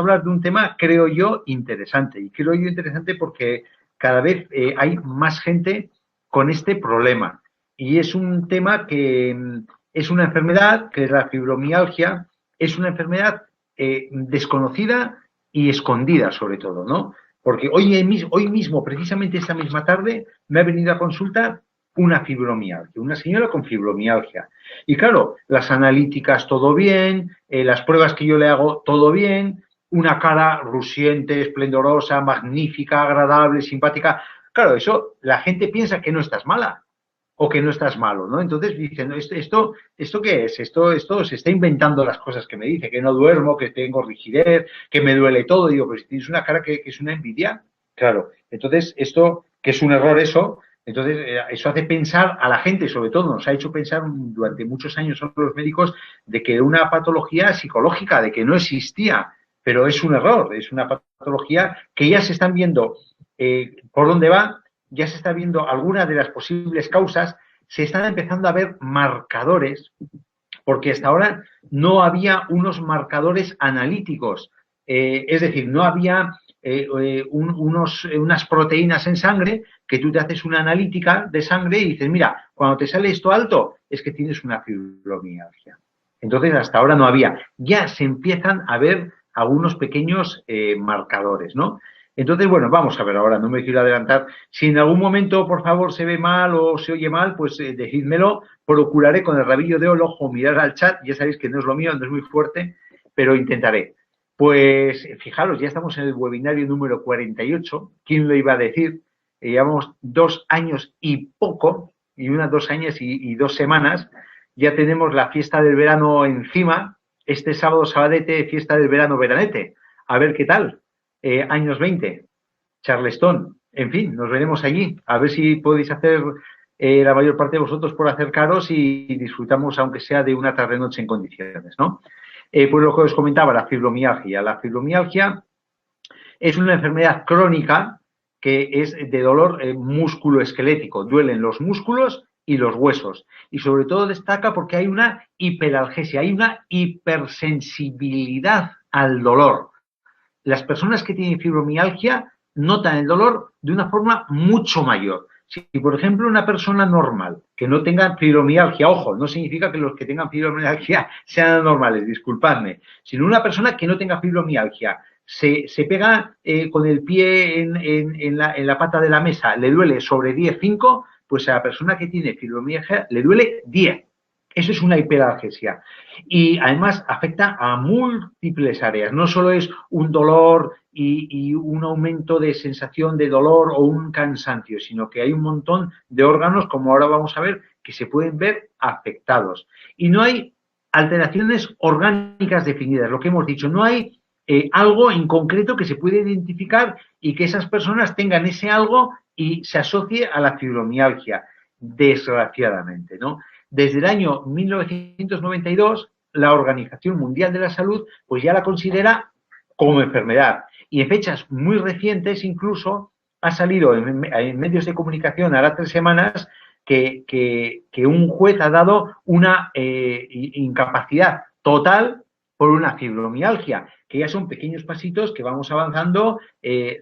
hablar de un tema, creo yo, interesante. Y creo yo interesante porque cada vez hay más gente con este problema. Y es un tema que es una enfermedad, que es la fibromialgia, es una enfermedad desconocida y escondida sobre todo, ¿no? Porque hoy mismo, precisamente esta misma tarde, me ha venido a consulta una fibromialgia, una señora con fibromialgia. Y claro, las analíticas todo bien, las pruebas que yo le hago todo bien, una cara rusiente, esplendorosa, magnífica, agradable, simpática. Claro, eso la gente piensa que no estás mala o que no estás malo, ¿no? Entonces dicen, ¿esto qué es? Esto se está inventando las cosas que me dice, que no duermo, que tengo rigidez, que me duele todo. Digo, pues tienes una cara que es una envidia. Claro, entonces esto, que es un error eso, entonces eso hace pensar a la gente, sobre todo nos ha hecho pensar durante muchos años a los médicos de que era una patología psicológica, de que no existía, pero es un error, es una patología que ya se están viendo por dónde va, ya se está viendo algunas de las posibles causas, se están empezando a ver marcadores, porque hasta ahora no había unos marcadores analíticos, es decir, no había unas proteínas en sangre que tú te haces una analítica de sangre y dices, mira, cuando te sale esto alto es que tienes una fibromialgia. Entonces, hasta ahora no había. Ya se empiezan a ver algunos pequeños marcadores, ¿no? Entonces, bueno, vamos a ver ahora, no me quiero adelantar. Si en algún momento, por favor, se ve mal o se oye mal, pues decídmelo. Procuraré con el rabillo de ojo mirar al chat. Ya sabéis que no es lo mío, no es muy fuerte, pero intentaré. Pues fijaros, ya estamos en el webinario número 48. ¿Quién lo iba a decir? Llevamos 2 años y poco, y unas 2 años y 2 semanas. Ya tenemos la fiesta del verano encima. Este sábado, sabadete, fiesta del verano veranete. A ver qué tal. Años 20, Charleston, en fin, nos veremos allí, a ver si podéis hacer la mayor parte de vosotros por acercaros y disfrutamos, aunque sea de una tarde-noche en condiciones, ¿no? Pues lo que os comentaba, la fibromialgia. La fibromialgia es una enfermedad crónica que es de dolor músculo-esquelético, duelen los músculos y los huesos. Y sobre todo destaca porque hay una hiperalgesia, hay una hipersensibilidad al dolor. Las personas que tienen fibromialgia notan el dolor de una forma mucho mayor. Si, por ejemplo, una persona normal que no tenga fibromialgia, ojo, no significa que los que tengan fibromialgia sean anormales, disculpadme, sino una persona que no tenga fibromialgia se pega con el pie en la pata de la mesa, le duele sobre 10,5, pues a la persona que tiene fibromialgia le duele 10. Eso es una hiperalgesia. Y además afecta a múltiples áreas. No solo es un dolor y un aumento de sensación de dolor o un cansancio, sino que hay un montón de órganos, como ahora vamos a ver, que se pueden ver afectados. Y no hay alteraciones orgánicas definidas, lo que hemos dicho. No hay algo en concreto que se pueda identificar y que esas personas tengan ese algo y se asocie a la fibromialgia, desgraciadamente, ¿no? Desde el año 1992, la Organización Mundial de la Salud pues ya la considera como enfermedad. Y en fechas muy recientes incluso ha salido en medios de comunicación, ahora 3 semanas, que un juez ha dado una incapacidad total por una fibromialgia, que ya son pequeños pasitos que vamos avanzando,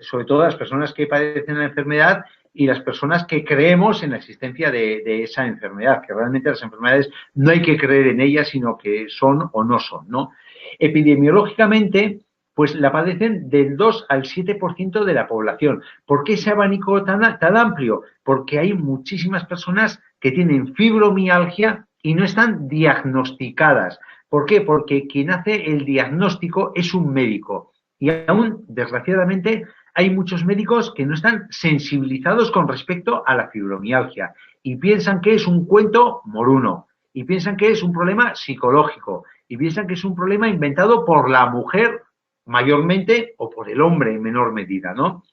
sobre todo las personas que padecen la enfermedad y las personas que creemos en la existencia de esa enfermedad, que realmente las enfermedades no hay que creer en ellas, sino que son o no son, ¿no? Epidemiológicamente, pues la padecen del 2 al 7% de la población. ¿Por qué ese abanico tan amplio? Porque hay muchísimas personas que tienen fibromialgia y no están diagnosticadas. ¿Por qué? Porque quien hace el diagnóstico es un médico. Y aún, desgraciadamente, hay muchos médicos que no están sensibilizados con respecto a la fibromialgia y piensan que es un cuento moruno y piensan que es un problema psicológico y piensan que es un problema inventado por la mujer mayormente o por el hombre en menor medida, ¿no?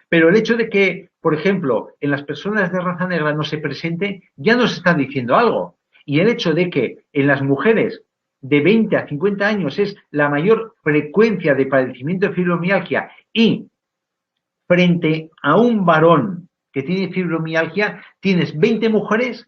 Pero el hecho de que, por ejemplo, en las personas de raza negra no se presente ya nos está diciendo algo. Y el hecho de que en las mujeres de 20 a 50 años es la mayor frecuencia de padecimiento de fibromialgia y frente a un varón que tiene fibromialgia, tienes 20 mujeres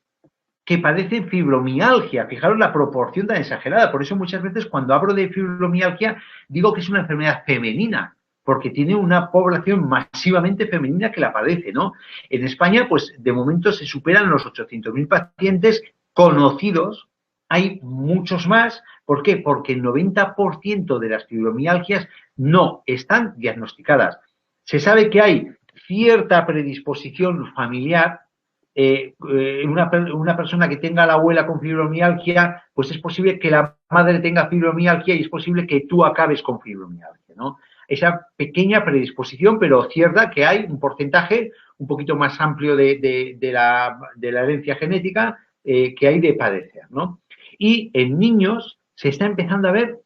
que padecen fibromialgia. Fijaros la proporción tan exagerada. Por eso muchas veces cuando hablo de fibromialgia digo que es una enfermedad femenina, porque tiene una población masivamente femenina que la padece, ¿no? En España, pues de momento se superan los 800.000 pacientes conocidos. Hay muchos más. ¿Por qué? Porque el 90% de las fibromialgias no están diagnosticadas. Se sabe que hay cierta predisposición familiar. Una persona que tenga a la abuela con fibromialgia, pues es posible que la madre tenga fibromialgia y es posible que tú acabes con fibromialgia, ¿no? Esa pequeña predisposición, pero cierta que hay un porcentaje un poquito más amplio de la herencia genética que hay de padecer, ¿no? Y en niños se está empezando a ver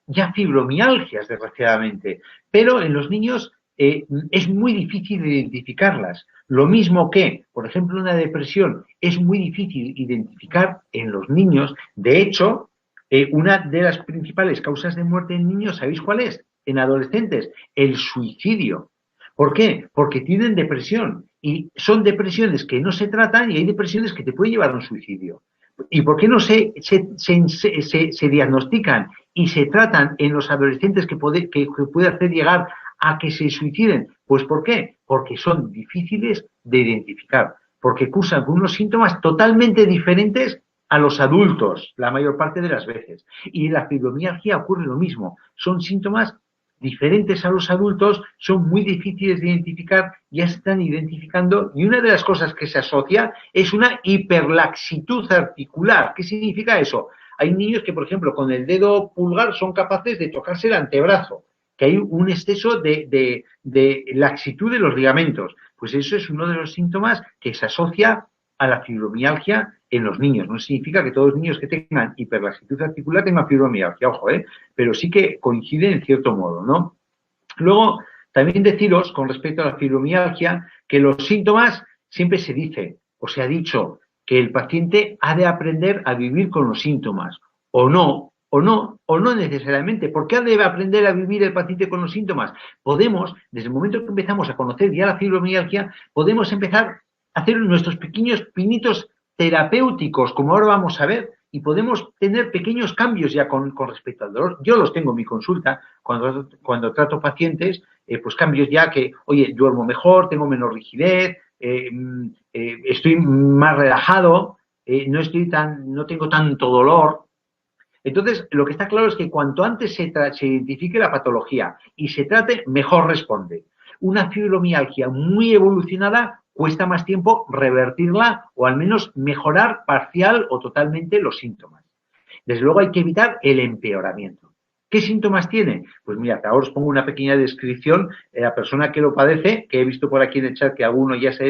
ya fibromialgias, desgraciadamente, pero en los niños es muy difícil identificarlas. Lo mismo que, por ejemplo, una depresión es muy difícil identificar en los niños. De hecho, una de las principales causas de muerte en niños, ¿sabéis cuál es? En adolescentes, el suicidio. ¿Por qué? Porque tienen depresión y son depresiones que no se tratan y hay depresiones que te pueden llevar a un suicidio. ¿Y por qué no se diagnostican y se tratan en los adolescentes que puede hacer llegar a que se suiciden? Pues ¿por qué? Porque son difíciles de identificar, porque cursan con unos síntomas totalmente diferentes a los adultos, la mayor parte de las veces. Y en la fibromialgia ocurre lo mismo, son síntomas diferentes a los adultos, son muy difíciles de identificar, ya se están identificando, y una de las cosas que se asocia es una hiperlaxitud articular. ¿Qué significa eso? Hay niños que, por ejemplo, con el dedo pulgar son capaces de tocarse el antebrazo, que hay un exceso de laxitud de los ligamentos. Pues eso es uno de los síntomas que se asocia a la fibromialgia en los niños. No significa que todos los niños que tengan hiperlaxitud articular tengan fibromialgia, ojo, pero sí que coincide en cierto modo, ¿no? Luego, también deciros, con respecto a la fibromialgia, que los síntomas siempre se dice, o se ha dicho, que el paciente ha de aprender a vivir con los síntomas, o no necesariamente. ¿Por qué debe aprender a vivir el paciente con los síntomas? Podemos, desde el momento que empezamos a conocer ya la fibromialgia, podemos empezar a hacer nuestros pequeños pinitos terapéuticos, como ahora vamos a ver, y podemos tener pequeños cambios ya con respecto al dolor. Yo los tengo en mi consulta, cuando trato pacientes, pues cambios ya que, oye, duermo mejor, tengo menos rigidez, estoy más relajado, no tengo tanto dolor. Entonces, lo que está claro es que cuanto antes se identifique la patología y se trate, mejor responde. Una fibromialgia muy evolucionada cuesta más tiempo revertirla o al menos mejorar parcial o totalmente los síntomas. Desde luego hay que evitar el empeoramiento. ¿Qué síntomas tiene? Pues mira, ahora os pongo una pequeña descripción. La persona que lo padece, que he visto por aquí en el chat que alguna se ha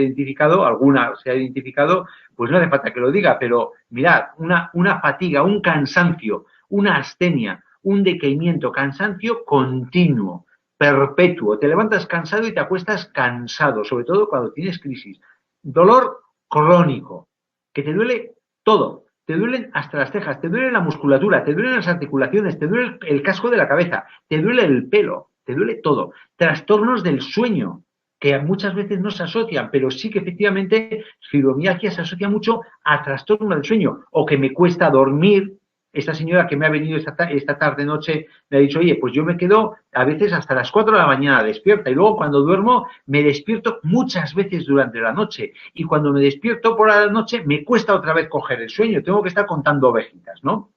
identificado, pues no hace falta que lo diga, pero mirad, una fatiga, un cansancio, una astenia, un decaimiento, cansancio continuo, perpetuo. Te levantas cansado y te acuestas cansado, sobre todo cuando tienes crisis. Dolor crónico, que te duele todo. Te duelen hasta las cejas, te duele la musculatura, te duelen las articulaciones, te duele el casco de la cabeza, te duele el pelo, te duele todo. Trastornos del sueño, que muchas veces no se asocian, pero sí que efectivamente fibromialgia se asocia mucho a trastornos del sueño, o que me cuesta dormir. Esta señora que me ha venido esta tarde-noche me ha dicho, oye, pues yo me quedo a veces hasta las 4 de la mañana despierta y luego cuando duermo me despierto muchas veces durante la noche y cuando me despierto por la noche me cuesta otra vez coger el sueño, tengo que estar contando ovejitas, ¿no?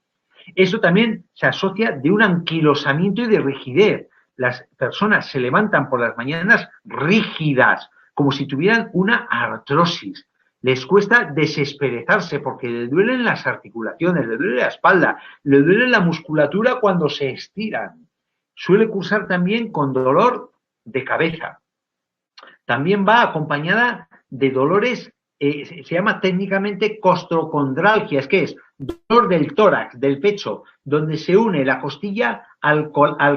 Eso también se asocia de un anquilosamiento y de rigidez. Las personas se levantan por las mañanas rígidas, como si tuvieran una artrosis. Les cuesta desesperezarse porque le duelen las articulaciones, le duele la espalda, le duele la musculatura cuando se estiran. Suele cursar también con dolor de cabeza. También va acompañada de dolores, se llama técnicamente costocondralgia, que es dolor del tórax, del pecho, donde se une la costilla al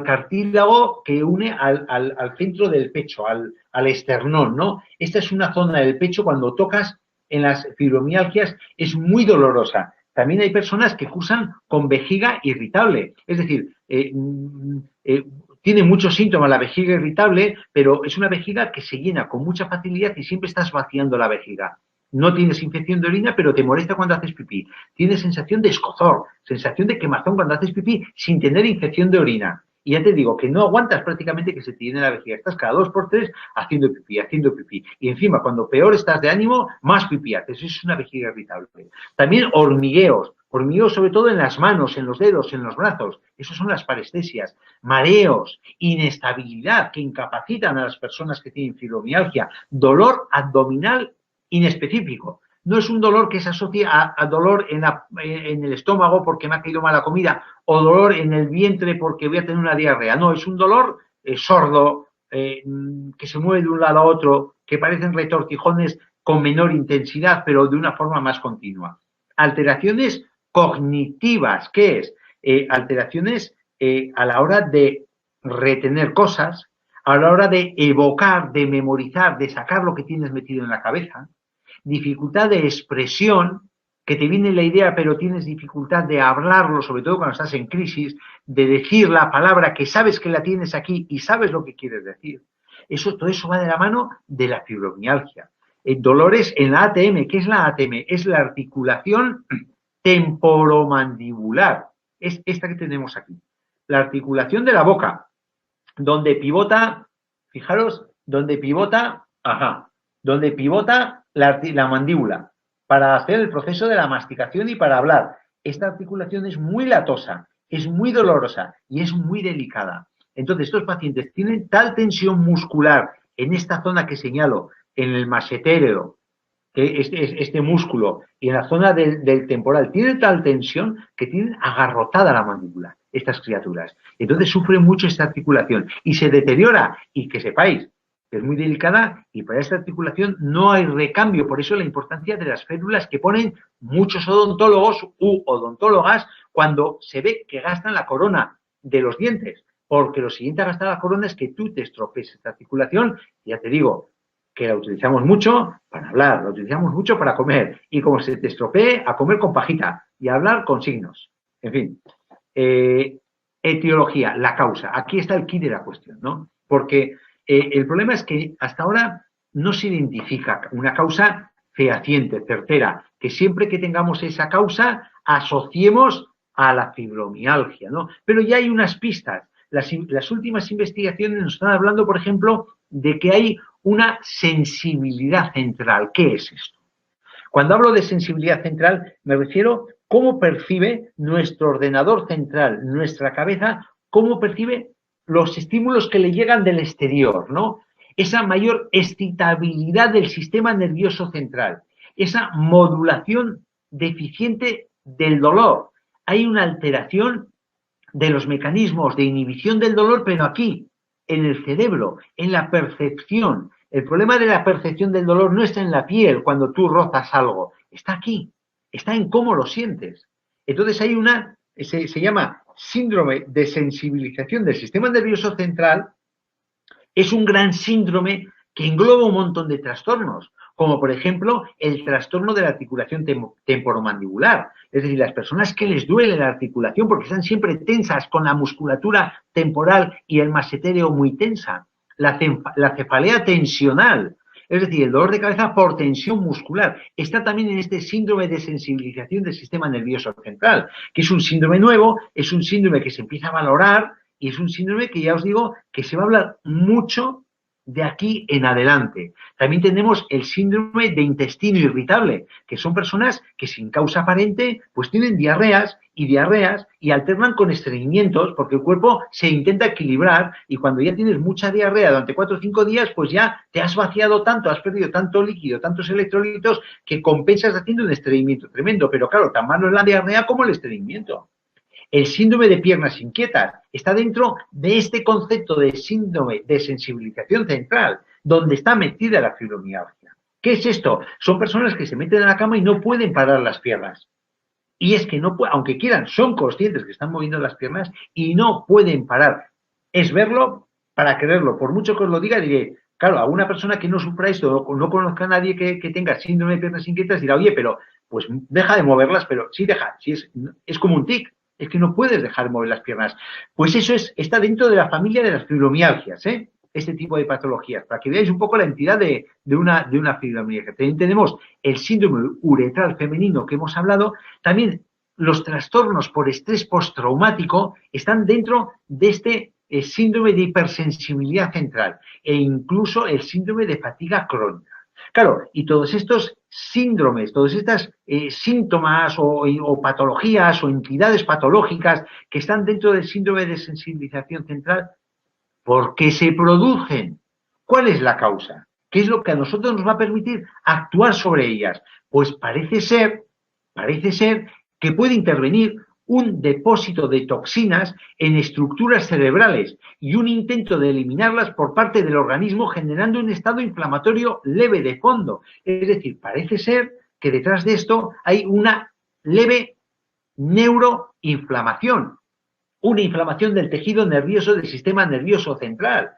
cartílago que une al centro del pecho, al esternón, ¿no? Esta es una zona del pecho cuando tocas en las fibromialgias, es muy dolorosa. También hay personas que cursan con vejiga irritable, es decir, tiene muchos síntomas la vejiga irritable, pero es una vejiga que se llena con mucha facilidad y siempre estás vaciando la vejiga. no tienes infección de orina, pero te molesta cuando haces pipí. Tienes sensación de escozor, sensación de quemazón cuando haces pipí sin tener infección de orina. Y ya te digo que no aguantas prácticamente que se te llene la vejiga. Estás cada 2 por 3 haciendo pipí, haciendo pipí. Y encima, cuando peor estás de ánimo, más pipí haces. Eso es una vejiga irritable. También hormigueos. Hormigueos sobre todo en las manos, en los dedos, en los brazos. Esas son las parestesias. Mareos, inestabilidad que incapacitan a las personas que tienen fibromialgia. Dolor abdominal inespecífico. No es un dolor que se asocia a dolor en el estómago porque me ha caído mala comida o dolor en el vientre porque voy a tener una diarrea. No, es un dolor sordo, que se mueve de un lado a otro, que parecen retortijones con menor intensidad, pero de una forma más continua. Alteraciones cognitivas, ¿qué es? Alteraciones a la hora de retener cosas, a la hora de evocar, de memorizar, de sacar lo que tienes metido en la cabeza. Dificultad de expresión, que te viene la idea pero tienes dificultad de hablarlo, sobre todo cuando estás en crisis, de decir la palabra que sabes que la tienes aquí y sabes lo que quieres decir. Todo eso va de la mano de la fibromialgia. Dolores en la ATM. ¿Qué es la ATM? Es la articulación temporomandibular. Es esta que tenemos aquí. La articulación de la boca, donde pivota, fijaros, donde pivota la mandíbula para hacer el proceso de la masticación y para hablar. Esta articulación es muy latosa, es muy dolorosa y es muy delicada. Entonces, estos pacientes tienen tal tensión muscular en esta zona que señalo, en el masetéreo, este músculo, y en la zona del temporal, tienen tal tensión que tienen agarrotada la mandíbula, estas criaturas. Entonces, sufren mucho esta articulación y se deteriora. Y que sepáis, es muy delicada y para esta articulación no hay recambio. Por eso la importancia de las férulas que ponen muchos odontólogos u odontólogas cuando se ve que gastan la corona de los dientes, porque lo siguiente a gastar la corona es que tú te estropees esta articulación. Ya te digo que la utilizamos mucho para hablar, la utilizamos mucho para comer, y como se te estropee, a comer con pajita y a hablar con signos. En fin, etiología, la causa. Aquí está el quid de la cuestión, ¿no? Porque el problema es que hasta ahora no se identifica una causa fehaciente, certera, que siempre que tengamos esa causa asociemos a la fibromialgia, ¿no? Pero ya hay unas pistas. Las últimas investigaciones nos están hablando, por ejemplo, de que hay una sensibilidad central. ¿Qué es esto? Cuando hablo de sensibilidad central, me refiero a cómo percibe nuestro ordenador central, nuestra cabeza, cómo percibe los estímulos que le llegan del exterior, ¿no? Esa mayor excitabilidad del sistema nervioso central, esa modulación deficiente del dolor. Hay una alteración de los mecanismos de inhibición del dolor, pero aquí, en el cerebro, en la percepción. El problema de la percepción del dolor no está en la piel cuando tú rozas algo, está aquí, está en cómo lo sientes. Entonces hay se llama síndrome de sensibilización del sistema nervioso central. Es un gran síndrome que engloba un montón de trastornos, como por ejemplo el trastorno de la articulación temporomandibular. Es decir, las personas que les duele la articulación porque están siempre tensas con la musculatura temporal y el masetéreo muy tensa. La cefalea tensional, es decir, el dolor de cabeza por tensión muscular. Está también en este síndrome de sensibilización del sistema nervioso central, que es un síndrome nuevo, es un síndrome que se empieza a valorar y es un síndrome que ya os digo que se va a hablar mucho de aquí en adelante. También tenemos el síndrome de intestino irritable, que son personas que sin causa aparente pues tienen diarreas y alternan con estreñimientos porque el cuerpo se intenta equilibrar y cuando ya tienes mucha diarrea durante 4 o 5 días pues ya te has vaciado tanto, has perdido tanto líquido, tantos electrolitos que compensas haciendo un estreñimiento tremendo. Pero claro, tan malo es la diarrea como el estreñimiento. El síndrome de piernas inquietas está dentro de este concepto de síndrome de sensibilización central, donde está metida la fibromialgia. ¿Qué es esto? Son personas que se meten en la cama y no pueden parar las piernas. Y es que no pueden, aunque quieran, son conscientes que están moviendo las piernas y no pueden parar. Es verlo para creerlo. Por mucho que os lo diga, diré, claro, a una persona que no sufra esto o no conozca a nadie que tenga síndrome de piernas inquietas dirá, oye, pero pues deja de moverlas, pero sí deja, sí es como un tic. Es que no puedes dejar de mover las piernas. Pues eso está dentro de la familia de las fibromialgias, ¿eh? este tipo de patologías, para que veáis un poco la entidad de una fibromialgia. También tenemos el síndrome uretral femenino que hemos hablado. También los trastornos por estrés postraumático están dentro de este síndrome de hipersensibilidad central e incluso el síndrome de fatiga crónica. Claro, y todos estos síndromes, todos estos síntomas o patologías o entidades patológicas que están dentro del síndrome de sensibilización central, ¿por qué se producen? ¿Cuál es la causa? ¿Qué es lo que a nosotros nos va a permitir actuar sobre ellas? Pues parece ser que puede intervenir un depósito de toxinas en estructuras cerebrales y un intento de eliminarlas por parte del organismo, generando un estado inflamatorio leve de fondo. Es decir, parece ser que detrás de esto hay una leve neuroinflamación, una inflamación del tejido nervioso del sistema nervioso central,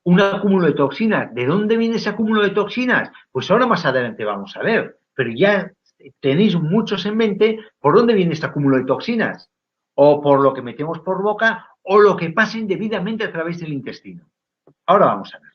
un acúmulo de toxinas. ¿De dónde viene ese acúmulo de toxinas? Pues ahora más adelante vamos a ver, pero ya tenéis muchos en mente por dónde viene este acúmulo de toxinas, o por lo que metemos por boca, o lo que pasa indebidamente a través del intestino. Ahora vamos a ver.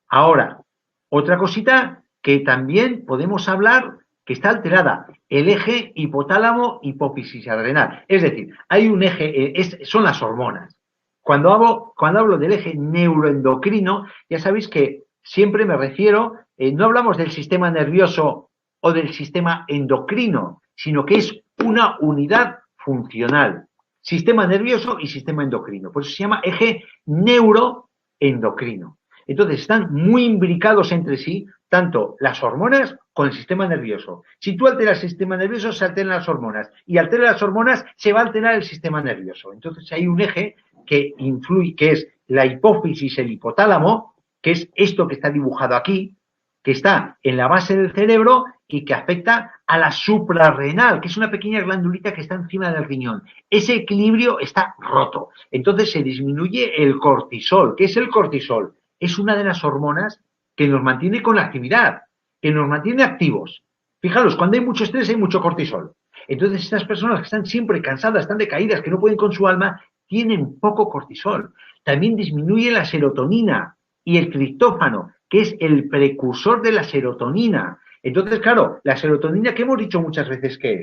Ahora, otra cosita que también podemos hablar que está alterada, el eje hipotálamo-hipófisis adrenal. Es decir, hay un eje, son las hormonas. Cuando hablo del eje neuroendocrino, ya sabéis que siempre me refiero, no hablamos del sistema nervioso o del sistema endocrino, sino que es una unidad funcional. Sistema nervioso y sistema endocrino. Por eso se llama eje neuroendocrino. Entonces están muy imbricados entre sí, tanto las hormonas con el sistema nervioso. Si tú alteras el sistema nervioso, se alteran las hormonas. Y alteras las hormonas, se va a alterar el sistema nervioso. Entonces hay un eje que influye, que es la hipófisis, el hipotálamo, que es esto que está dibujado aquí, que está en la base del cerebro y que afecta a la suprarrenal, que es una pequeña glandulita que está encima del riñón. Ese equilibrio está roto. Entonces se disminuye el cortisol. ¿Qué es el cortisol? Es una de las hormonas que nos mantiene con la actividad, que nos mantiene activos. Fijaros, cuando hay mucho estrés hay mucho cortisol. Entonces estas personas que están siempre cansadas, están decaídas, que no pueden con su alma, tienen poco cortisol. También disminuye la serotonina y el triptófano, que es el precursor de la serotonina. Entonces, claro, la serotonina, que hemos dicho muchas veces que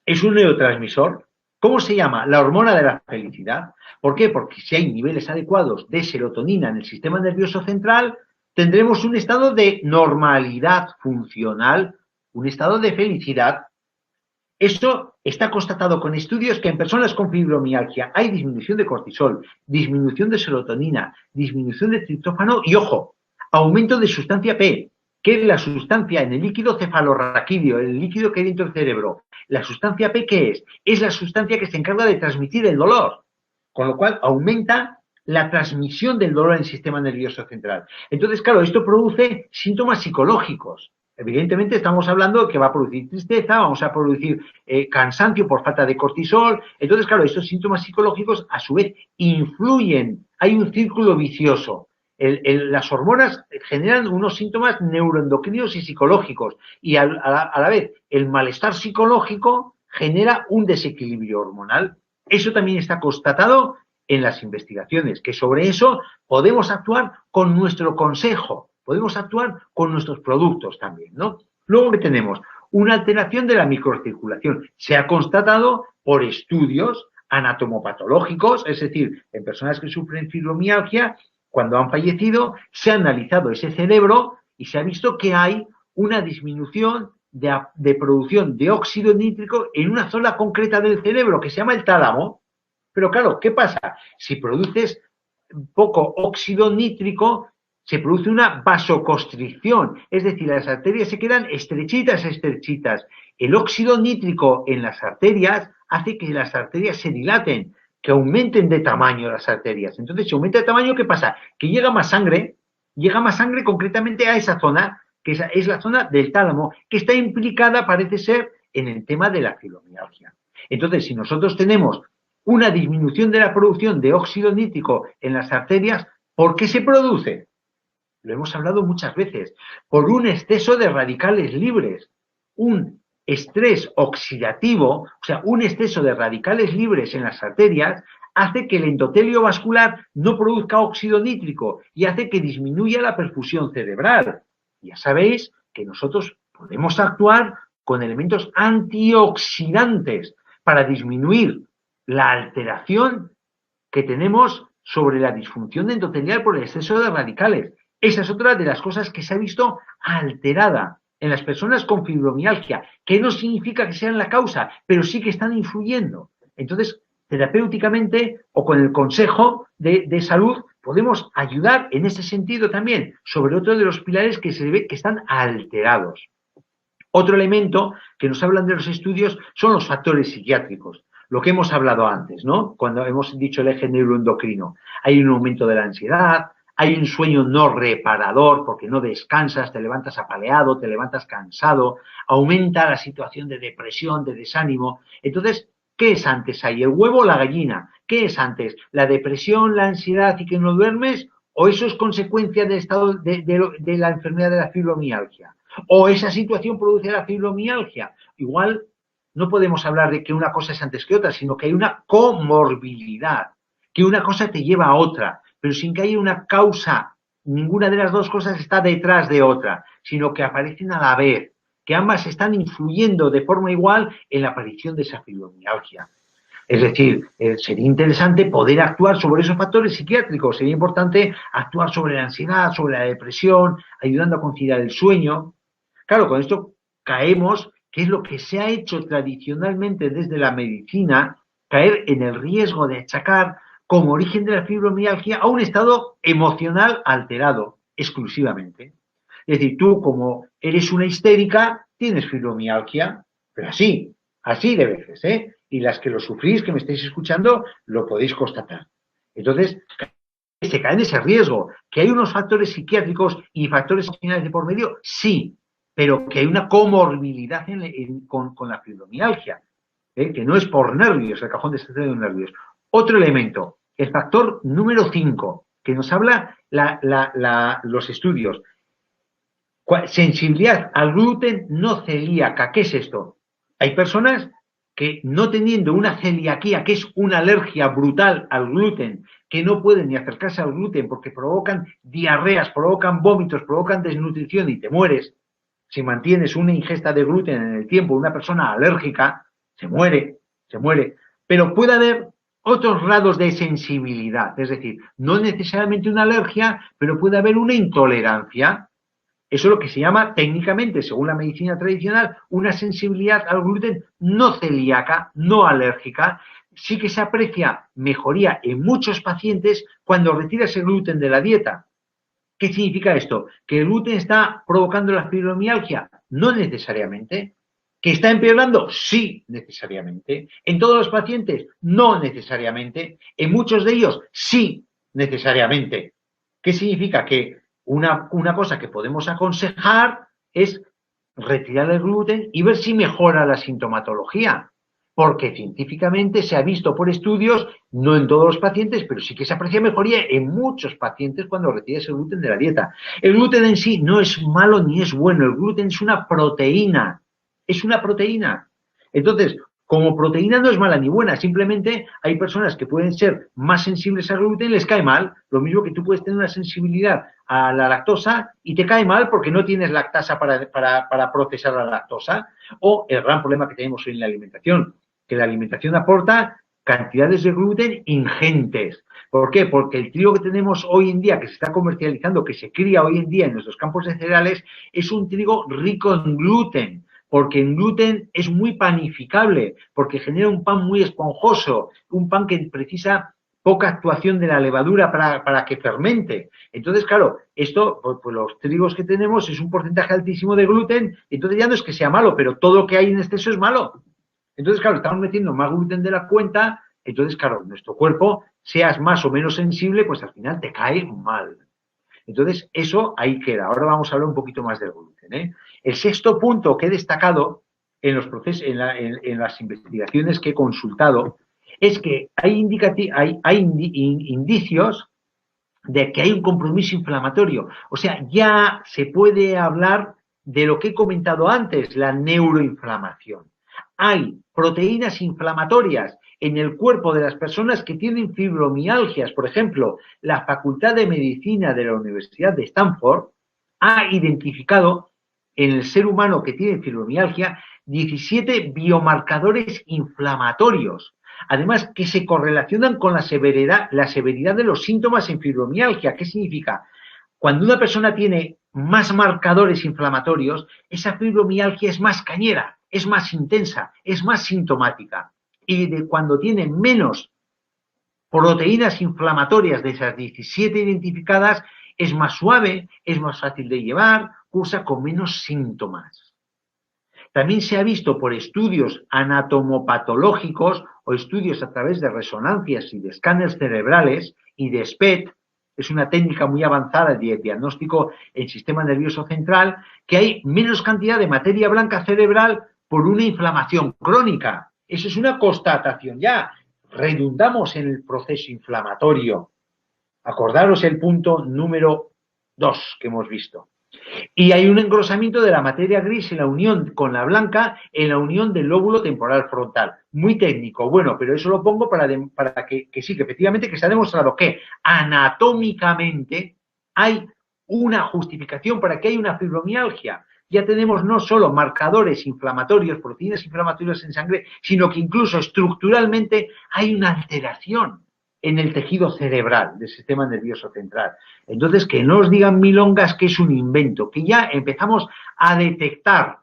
es un neurotransmisor. ¿Cómo se llama? La hormona de la felicidad. ¿Por qué? Porque si hay niveles adecuados de serotonina en el sistema nervioso central, tendremos un estado de normalidad funcional, un estado de felicidad. Esto está constatado con estudios que en personas con fibromialgia hay disminución de cortisol, disminución de serotonina, disminución de triptófano y, ojo, aumento de sustancia P, que es la sustancia en el líquido cefalorraquídeo, el líquido que hay dentro del cerebro. La sustancia P, ¿qué es? Es la sustancia que se encarga de transmitir el dolor, con lo cual aumenta la transmisión del dolor en el sistema nervioso central. Entonces, claro, esto produce síntomas psicológicos. Evidentemente estamos hablando de que va a producir tristeza, vamos a producir cansancio por falta de cortisol. Entonces, claro, estos síntomas psicológicos a su vez influyen. Hay un círculo vicioso. Las hormonas generan unos síntomas neuroendocrinos y psicológicos y a la vez el malestar psicológico genera un desequilibrio hormonal. Eso también está constatado en las investigaciones, que sobre eso podemos actuar con nuestro consejo, podemos actuar con nuestros productos también, ¿no? Luego que tenemos una alteración de la microcirculación. Se ha constatado por estudios anatomopatológicos, es decir, en personas que sufren fibromialgia, cuando han fallecido, se ha analizado ese cerebro y se ha visto que hay una disminución de producción de óxido nítrico en una zona concreta del cerebro que se llama el tálamo. Pero claro, ¿qué pasa? Si produces poco óxido nítrico, se produce una vasoconstricción, es decir, las arterias se quedan estrechitas. El óxido nítrico en las arterias hace que las arterias se dilaten, que aumenten de tamaño las arterias. Entonces, si aumenta de tamaño, ¿qué pasa? Que llega más sangre concretamente a esa zona, que es la zona del tálamo, que está implicada, parece ser, en el tema de la fibromialgia. Entonces, si nosotros tenemos una disminución de la producción de óxido nítrico en las arterias, ¿por qué se produce? Lo hemos hablado muchas veces, por un exceso de radicales libres, un estrés oxidativo, o sea, un exceso de radicales libres en las arterias, hace que el endotelio vascular no produzca óxido nítrico y hace que disminuya la perfusión cerebral. Ya sabéis que nosotros podemos actuar con elementos antioxidantes para disminuir la alteración que tenemos sobre la disfunción endotelial por el exceso de radicales. Esa es otra de las cosas que se ha visto alterada en las personas con fibromialgia, que no significa que sean la causa, pero sí que están influyendo. Entonces, terapéuticamente o con el consejo de salud podemos ayudar en ese sentido también sobre otro de los pilares que se ve que están alterados. Otro elemento que nos hablan de los estudios son los factores psiquiátricos, lo que hemos hablado antes, ¿no? Cuando hemos dicho el eje neuroendocrino. Hay un aumento de la ansiedad, hay un sueño no reparador porque no descansas, te levantas apaleado, te levantas cansado, aumenta la situación de depresión, de desánimo. Entonces, ¿qué es antes ahí? ¿El huevo o la gallina? ¿Qué es antes? ¿La depresión, la ansiedad y que no duermes? ¿O eso es consecuencia del estado de la enfermedad de la fibromialgia? ¿O esa situación produce la fibromialgia? Igual no podemos hablar de que una cosa es antes que otra, sino que hay una comorbilidad, que una cosa te lleva a otra, pero sin que haya una causa, ninguna de las dos cosas está detrás de otra, sino que aparecen a la vez, que ambas están influyendo de forma igual en la aparición de esa fibromialgia. Es decir, sería interesante poder actuar sobre esos factores psiquiátricos, sería importante actuar sobre la ansiedad, sobre la depresión, ayudando a conciliar el sueño. Claro, con esto caemos, que es lo que se ha hecho tradicionalmente desde la medicina, caer en el riesgo de achacar como origen de la fibromialgia a un estado emocional alterado, exclusivamente. Es decir, tú como eres una histérica, tienes fibromialgia, pero así de veces, ¿eh? Y las que lo sufrís, que me estáis escuchando, lo podéis constatar. Entonces, se cae en ese riesgo. ¿Que hay unos factores psiquiátricos y factores emocionales de por medio? Sí, pero que hay una comorbilidad con la fibromialgia, que no es por nervios, el cajón de estrés de nervios. Otro elemento, el factor número 5, que nos habla los estudios. Sensibilidad al gluten no celíaca. ¿Qué es esto? Hay personas que no teniendo una celiaquía, que es una alergia brutal al gluten, que no pueden ni acercarse al gluten porque provocan diarreas, provocan vómitos, provocan desnutrición y te mueres. Si mantienes una ingesta de gluten en el tiempo, una persona alérgica, se muere. Pero puede haber otros grados de sensibilidad, es decir, no necesariamente una alergia, pero puede haber una intolerancia. Eso es lo que se llama técnicamente, según la medicina tradicional, una sensibilidad al gluten no celíaca, no alérgica. Sí que se aprecia mejoría en muchos pacientes cuando retiras el gluten de la dieta. ¿Qué significa esto? ¿Que el gluten está provocando la fibromialgia? No necesariamente. ¿Que está empeorando? Sí, necesariamente. ¿En todos los pacientes? No necesariamente. ¿En muchos de ellos? Sí, necesariamente. ¿Qué significa? Que una cosa que podemos aconsejar es retirar el gluten y ver si mejora la sintomatología. Porque científicamente se ha visto por estudios, no en todos los pacientes, pero sí que se aprecia mejoría en muchos pacientes cuando retiras el gluten de la dieta. El gluten en sí no es malo ni es bueno, el gluten es una proteína. Es una proteína. Entonces, como proteína no es mala ni buena, simplemente hay personas que pueden ser más sensibles al gluten y les cae mal. Lo mismo que tú puedes tener una sensibilidad a la lactosa y te cae mal porque no tienes lactasa para procesar la lactosa. O el gran problema que tenemos hoy en la alimentación, que la alimentación aporta cantidades de gluten ingentes. ¿Por qué? Porque el trigo que tenemos hoy en día, que se está comercializando, que se cría hoy en día en nuestros campos de cereales, es un trigo rico en gluten. Porque el gluten es muy panificable, porque genera un pan muy esponjoso, un pan que precisa poca actuación de la levadura para que fermente. Entonces, claro, esto, pues los trigos que tenemos es un porcentaje altísimo de gluten, entonces ya no es que sea malo, pero todo lo que hay en exceso es malo. Entonces, claro, estamos metiendo más gluten de la cuenta, entonces, claro, nuestro cuerpo, seas más o menos sensible, pues al final te cae mal. Entonces, eso ahí queda. Ahora vamos a hablar un poquito más del gluten, ¿eh? El sexto punto que he destacado en los procesos, en las investigaciones que he consultado, es que hay indicios de que hay un compromiso inflamatorio. O sea, ya se puede hablar de lo que he comentado antes, la neuroinflamación. Hay proteínas inflamatorias en el cuerpo de las personas que tienen fibromialgias. Por ejemplo, la Facultad de Medicina de la Universidad de Stanford ha identificado en el ser humano que tiene fibromialgia 17 biomarcadores inflamatorios, además que se correlacionan con la severidad de los síntomas en fibromialgia. ¿Qué significa? Cuando una persona tiene más marcadores inflamatorios, esa fibromialgia es más cañera, es más intensa, es más sintomática. Y cuando tiene menos proteínas inflamatorias de esas 17 identificadas, es más suave, es más fácil de llevar, cursa con menos síntomas. También se ha visto por estudios anatomopatológicos o estudios a través de resonancias y de escáneres cerebrales y de SPECT, es una técnica muy avanzada de diagnóstico en sistema nervioso central, que hay menos cantidad de materia blanca cerebral por una inflamación crónica. Eso es una constatación ya. Redundamos en el proceso inflamatorio. Acordaros el punto número 2 que hemos visto. Y hay un engrosamiento de la materia gris en la unión con la blanca, en la unión del lóbulo temporal frontal. Muy técnico, bueno, pero eso lo pongo para que sí, que efectivamente que se ha demostrado que anatómicamente hay una justificación para que haya una fibromialgia. Ya tenemos no solo marcadores inflamatorios, proteínas inflamatorias en sangre, sino que incluso estructuralmente hay una alteración en el tejido cerebral del sistema nervioso central. Entonces, que no os digan milongas que es un invento, que ya empezamos a detectar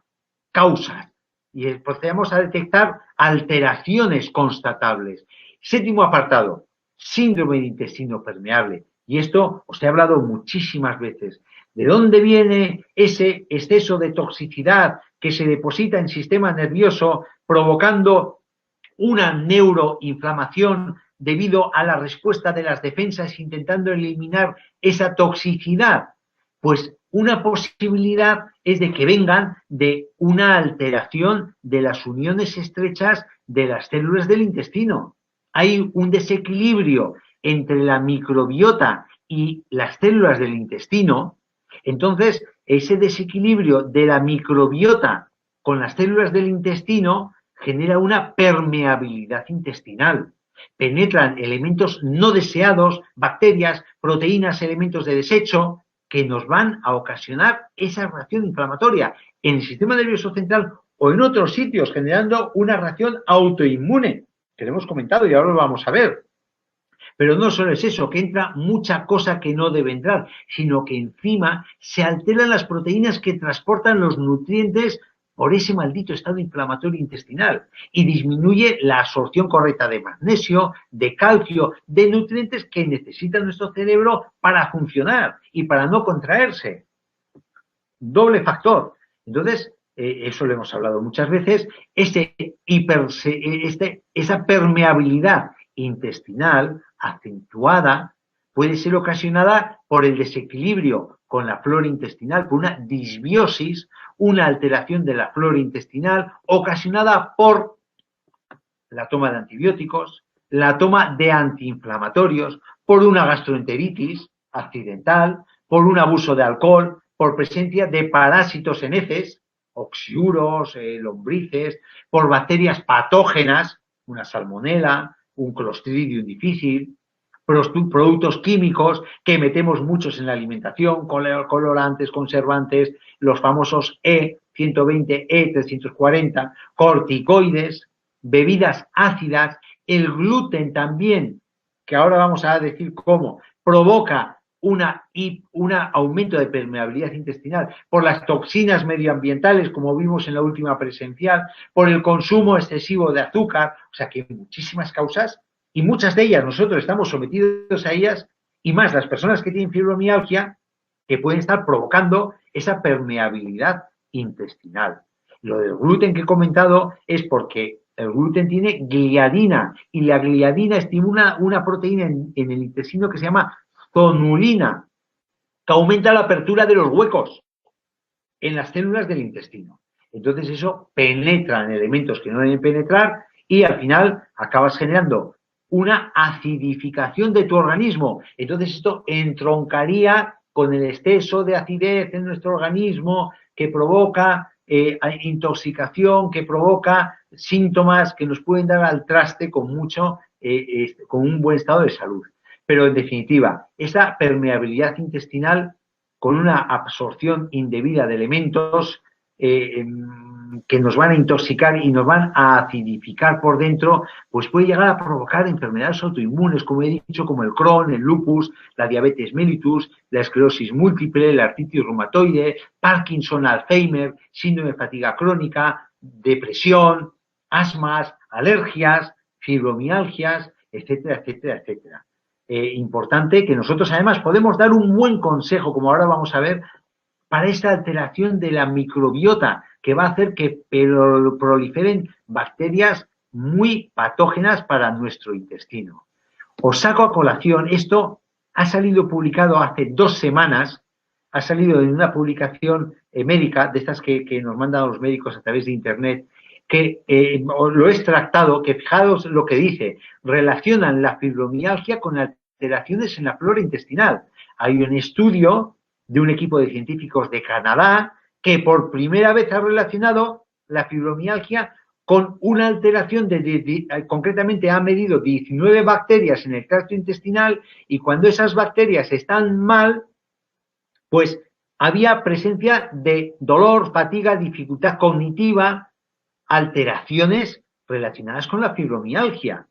causas y procedemos a detectar alteraciones constatables. Séptimo apartado, síndrome de intestino permeable. Y esto os he hablado muchísimas veces. ¿De dónde viene ese exceso de toxicidad que se deposita en el sistema nervioso provocando una neuroinflamación debido a la respuesta de las defensas intentando eliminar esa toxicidad? Pues una posibilidad es de que vengan de una alteración de las uniones estrechas de las células del intestino. Hay un desequilibrio entre la microbiota y las células del intestino. Entonces, ese desequilibrio de la microbiota con las células del intestino genera una permeabilidad intestinal. Penetran elementos no deseados, bacterias, proteínas, elementos de desecho, que nos van a ocasionar esa reacción inflamatoria en el sistema nervioso central o en otros sitios, generando una reacción autoinmune, que lo hemos comentado y ahora lo vamos a ver. Pero no solo es eso, que entra mucha cosa que no debe entrar, sino que encima se alteran las proteínas que transportan los nutrientes por ese maldito estado inflamatorio intestinal y disminuye la absorción correcta de magnesio, de calcio, de nutrientes que necesita nuestro cerebro para funcionar y para no contraerse. Doble factor. Entonces, eso lo hemos hablado muchas veces, esa permeabilidad intestinal acentuada puede ser ocasionada por el desequilibrio con la flora intestinal, por una disbiosis, una alteración de la flora intestinal ocasionada por la toma de antibióticos, la toma de antiinflamatorios, por una gastroenteritis accidental, por un abuso de alcohol, por presencia de parásitos en heces, oxiuros, lombrices, por bacterias patógenas, una salmonela, un clostridium difícil, productos químicos que metemos muchos en la alimentación, colorantes, conservantes, los famosos E120, E340, corticoides, bebidas ácidas, el gluten también, que ahora vamos a decir cómo, provoca un aumento de permeabilidad intestinal por las toxinas medioambientales, como vimos en la última presencial, por el consumo excesivo de azúcar, o sea que hay muchísimas causas y muchas de ellas nosotros estamos sometidos a ellas y más las personas que tienen fibromialgia que pueden estar provocando esa permeabilidad intestinal. Lo del gluten que he comentado es porque el gluten tiene gliadina y la gliadina estimula una proteína en el intestino que se llama zonulina, que aumenta la apertura de los huecos en las células del intestino. Entonces eso penetra en elementos que no deben penetrar y al final acabas generando una acidificación de tu organismo. Entonces esto entroncaría con el exceso de acidez en nuestro organismo que provoca intoxicación, que provoca síntomas que nos pueden dar al traste con con un buen estado de salud. Pero, en definitiva, esa permeabilidad intestinal con una absorción indebida de elementos que nos van a intoxicar y nos van a acidificar por dentro, pues puede llegar a provocar enfermedades autoinmunes, como he dicho, como el Crohn, el lupus, la diabetes mellitus, la esclerosis múltiple, la artritis reumatoide, Parkinson, Alzheimer, síndrome de fatiga crónica, depresión, asmas, alergias, fibromialgias, etcétera, etcétera, etcétera. Importante que nosotros además podemos dar un buen consejo, como ahora vamos a ver, para esta alteración de la microbiota que va a hacer que proliferen bacterias muy patógenas para nuestro intestino. Os saco a colación, esto ha salido publicado hace 2 semanas, ha salido en una publicación médica, de estas que nos mandan los médicos a través de internet, que lo he extractado, que fijaos lo que dice, relacionan la fibromialgia con alteraciones en la flora intestinal. Hay un estudio de un equipo de científicos de Canadá que por primera vez ha relacionado la fibromialgia con una alteración concretamente ha medido 19 bacterias en el tracto intestinal y cuando esas bacterias están mal, pues había presencia de dolor, fatiga, dificultad cognitiva, alteraciones relacionadas con la fibromialgia.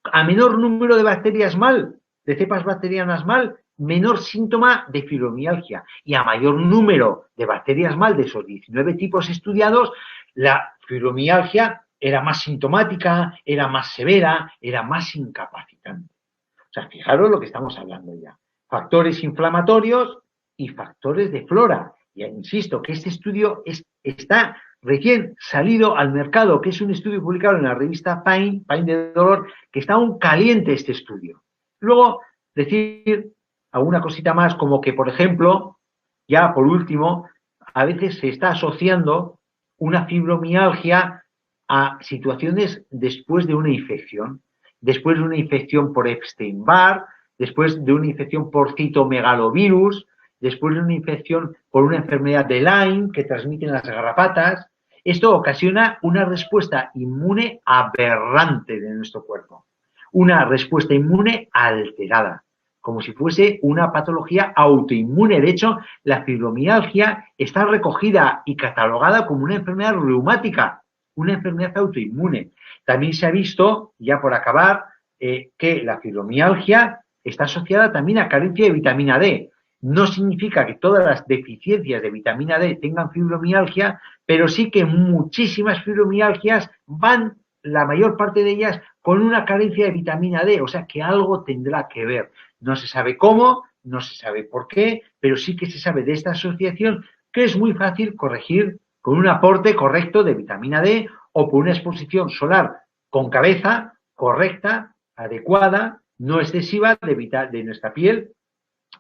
A menor número de bacterias mal, de cepas bacterianas mal, menor síntoma de fibromialgia. Y a mayor número de bacterias mal de esos 19 tipos estudiados, la fibromialgia era más sintomática, era más severa, era más incapacitante. O sea, fijaros lo que estamos hablando ya. Factores inflamatorios y factores de flora. Y insisto que este estudio está recién salido al mercado, que es un estudio publicado en la revista Pain de dolor, que está aún caliente este estudio. Luego, decir alguna cosita más, como que, por ejemplo, ya por último, a veces se está asociando una fibromialgia a situaciones después de una infección. Después de una infección por Epstein-Barr, después de una infección por citomegalovirus, después de una infección por una enfermedad de Lyme que transmiten las garrapatas. Esto ocasiona una respuesta inmune aberrante de nuestro cuerpo. Una respuesta inmune alterada, como si fuese una patología autoinmune. De hecho, la fibromialgia está recogida y catalogada como una enfermedad reumática, una enfermedad autoinmune. También se ha visto, ya por acabar, que la fibromialgia está asociada también a carencia de vitamina D. No significa que todas las deficiencias de vitamina D tengan fibromialgia, pero sí que muchísimas fibromialgias van, la mayor parte de ellas, con una carencia de vitamina D, o sea que algo tendrá que ver. No se sabe cómo, no se sabe por qué, pero sí que se sabe de esta asociación que es muy fácil corregir con un aporte correcto de vitamina D o por una exposición solar con cabeza correcta, adecuada, no excesiva de nuestra piel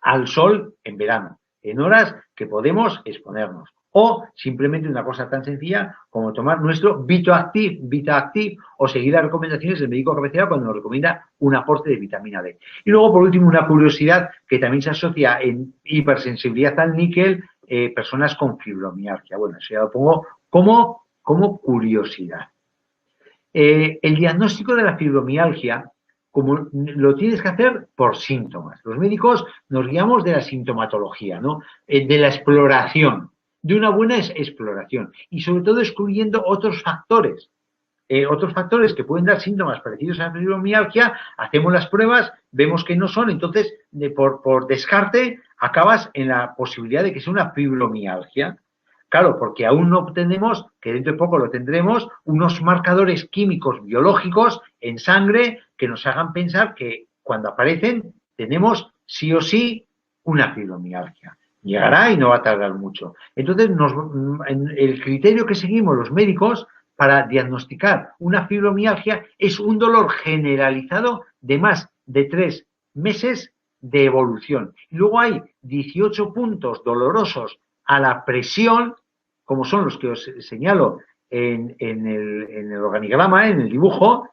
al sol en verano, en horas que podemos exponernos. O simplemente una cosa tan sencilla como tomar nuestro VitaActive o seguir las recomendaciones del médico cabecera cuando nos recomienda un aporte de vitamina D. Y luego, por último, una curiosidad que también se asocia en hipersensibilidad al níquel, personas con fibromialgia. Bueno, eso ya lo pongo como curiosidad. El diagnóstico de la fibromialgia, como lo tienes que hacer por síntomas. Los médicos nos guiamos de la sintomatología, ¿no? De la exploración, de una buena exploración y sobre todo excluyendo otros factores que pueden dar síntomas parecidos a la fibromialgia, hacemos las pruebas, vemos que no son, entonces por descarte acabas en la posibilidad de que sea una fibromialgia. Claro, porque aún no tenemos, que dentro de poco lo tendremos, unos marcadores químicos biológicos en sangre que nos hagan pensar que cuando aparecen tenemos sí o sí una fibromialgia. Llegará y no va a tardar mucho. Entonces, el criterio que seguimos los médicos para diagnosticar una fibromialgia es un dolor generalizado de más de 3 meses de evolución. Y luego hay 18 puntos dolorosos a la presión, como son los que os señalo en el organigrama, en el dibujo.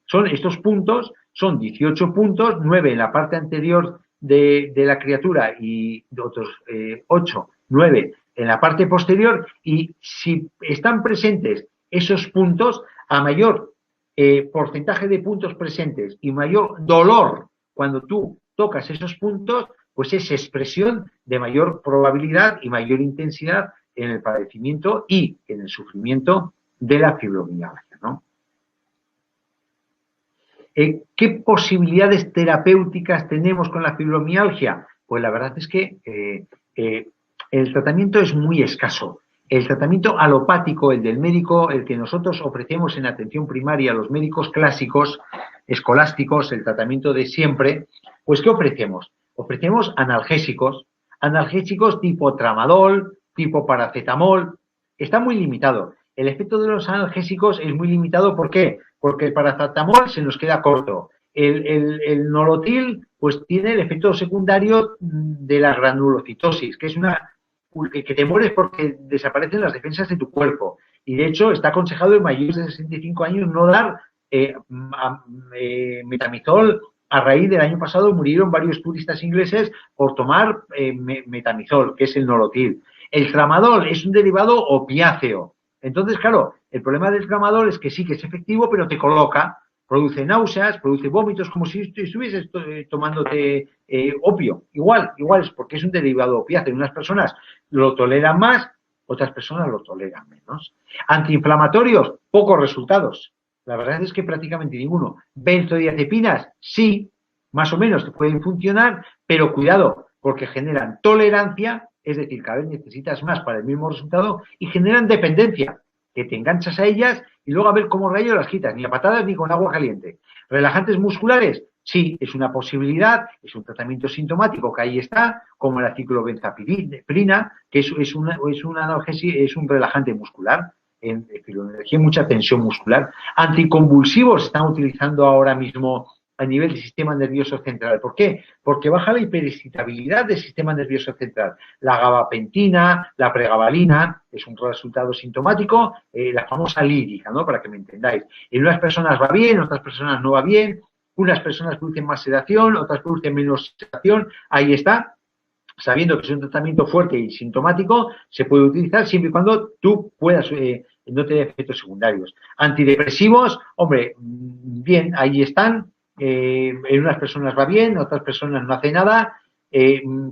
Son estos puntos, son 18 puntos, 9 en la parte anterior de la criatura y otros 8, 9 en la parte posterior, y si están presentes esos puntos, a mayor porcentaje de puntos presentes y mayor dolor cuando tú tocas esos puntos, pues es expresión de mayor probabilidad y mayor intensidad en el padecimiento y en el sufrimiento de la fibromialgia, ¿no? ¿Qué posibilidades terapéuticas tenemos con la fibromialgia? Pues la verdad es que el tratamiento es muy escaso. El tratamiento alopático, el del médico, el que nosotros ofrecemos en atención primaria a los médicos clásicos, escolásticos, el tratamiento de siempre, pues ¿qué ofrecemos? Ofrecemos analgésicos tipo tramadol, tipo paracetamol. Está muy limitado. El efecto de los analgésicos es muy limitado. ¿Por qué? Porque el paracetamol se nos queda corto. El nolotil, pues tiene el efecto secundario de la granulocitosis, que es que te mueres porque desaparecen las defensas de tu cuerpo. Y de hecho está aconsejado en mayores de 65 años no dar metamizol. A raíz del año pasado murieron varios turistas ingleses por tomar metamizol, que es el nolotil. El tramadol es un derivado opiáceo. Entonces, claro, el problema del tramadol es que sí que es efectivo, pero te coloca, produce náuseas, produce vómitos, como si estuvieses tomándote opio. Igual es porque es un derivado opiáceo. Unas personas lo toleran más, otras personas lo toleran menos. Antiinflamatorios, pocos resultados. La verdad es que prácticamente ninguno. Benzodiazepinas, sí, más o menos te pueden funcionar, pero cuidado, porque generan tolerancia, es decir, cada vez necesitas más para el mismo resultado, y generan dependencia, que te enganchas a ellas y luego a ver cómo rayos las quitas, ni a patadas ni con agua caliente. Relajantes musculares, sí, es una posibilidad, es un tratamiento sintomático que ahí está, como la ciclobenzaprina, que es un relajante muscular. En fibromialgia, mucha tensión muscular. Anticonvulsivos se están utilizando ahora mismo a nivel del sistema nervioso central. ¿Por qué? Porque baja la hiperexcitabilidad del sistema nervioso central. La gabapentina, la pregabalina, es un resultado sintomático, la famosa lírica, ¿no? Para que me entendáis. En unas personas va bien, en otras personas no va bien, unas personas producen más sedación, otras producen menos sedación, ahí está. Sabiendo que es un tratamiento fuerte y sintomático, se puede utilizar siempre y cuando tú puedas, no te dé efectos secundarios. Antidepresivos, hombre, bien, ahí están. En unas personas va bien, en otras personas no hace nada,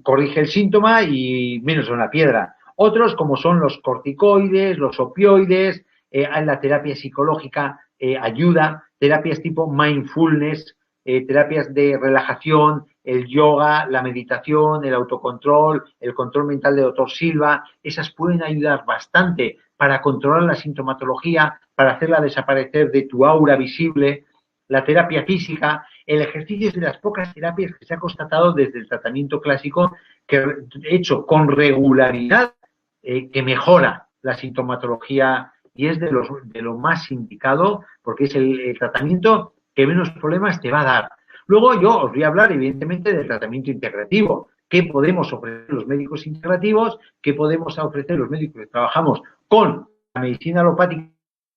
corrige el síntoma y menos de una piedra. Otros, como son los corticoides, los opioides, en la terapia psicológica ayuda, terapias tipo mindfulness, terapias de relajación, el yoga, la meditación, el autocontrol, el control mental de Dr. Silva, esas pueden ayudar bastante para controlar la sintomatología, para hacerla desaparecer de tu aura visible. La terapia física, el ejercicio es de las pocas terapias que se ha constatado desde el tratamiento clásico que hecho con regularidad que mejora la sintomatología y es de lo más indicado porque es el tratamiento que menos problemas te va a dar. Luego yo os voy a hablar, evidentemente, del tratamiento integrativo. ¿Qué podemos ofrecer los médicos integrativos? ¿Qué podemos ofrecer los médicos que trabajamos con la medicina alopática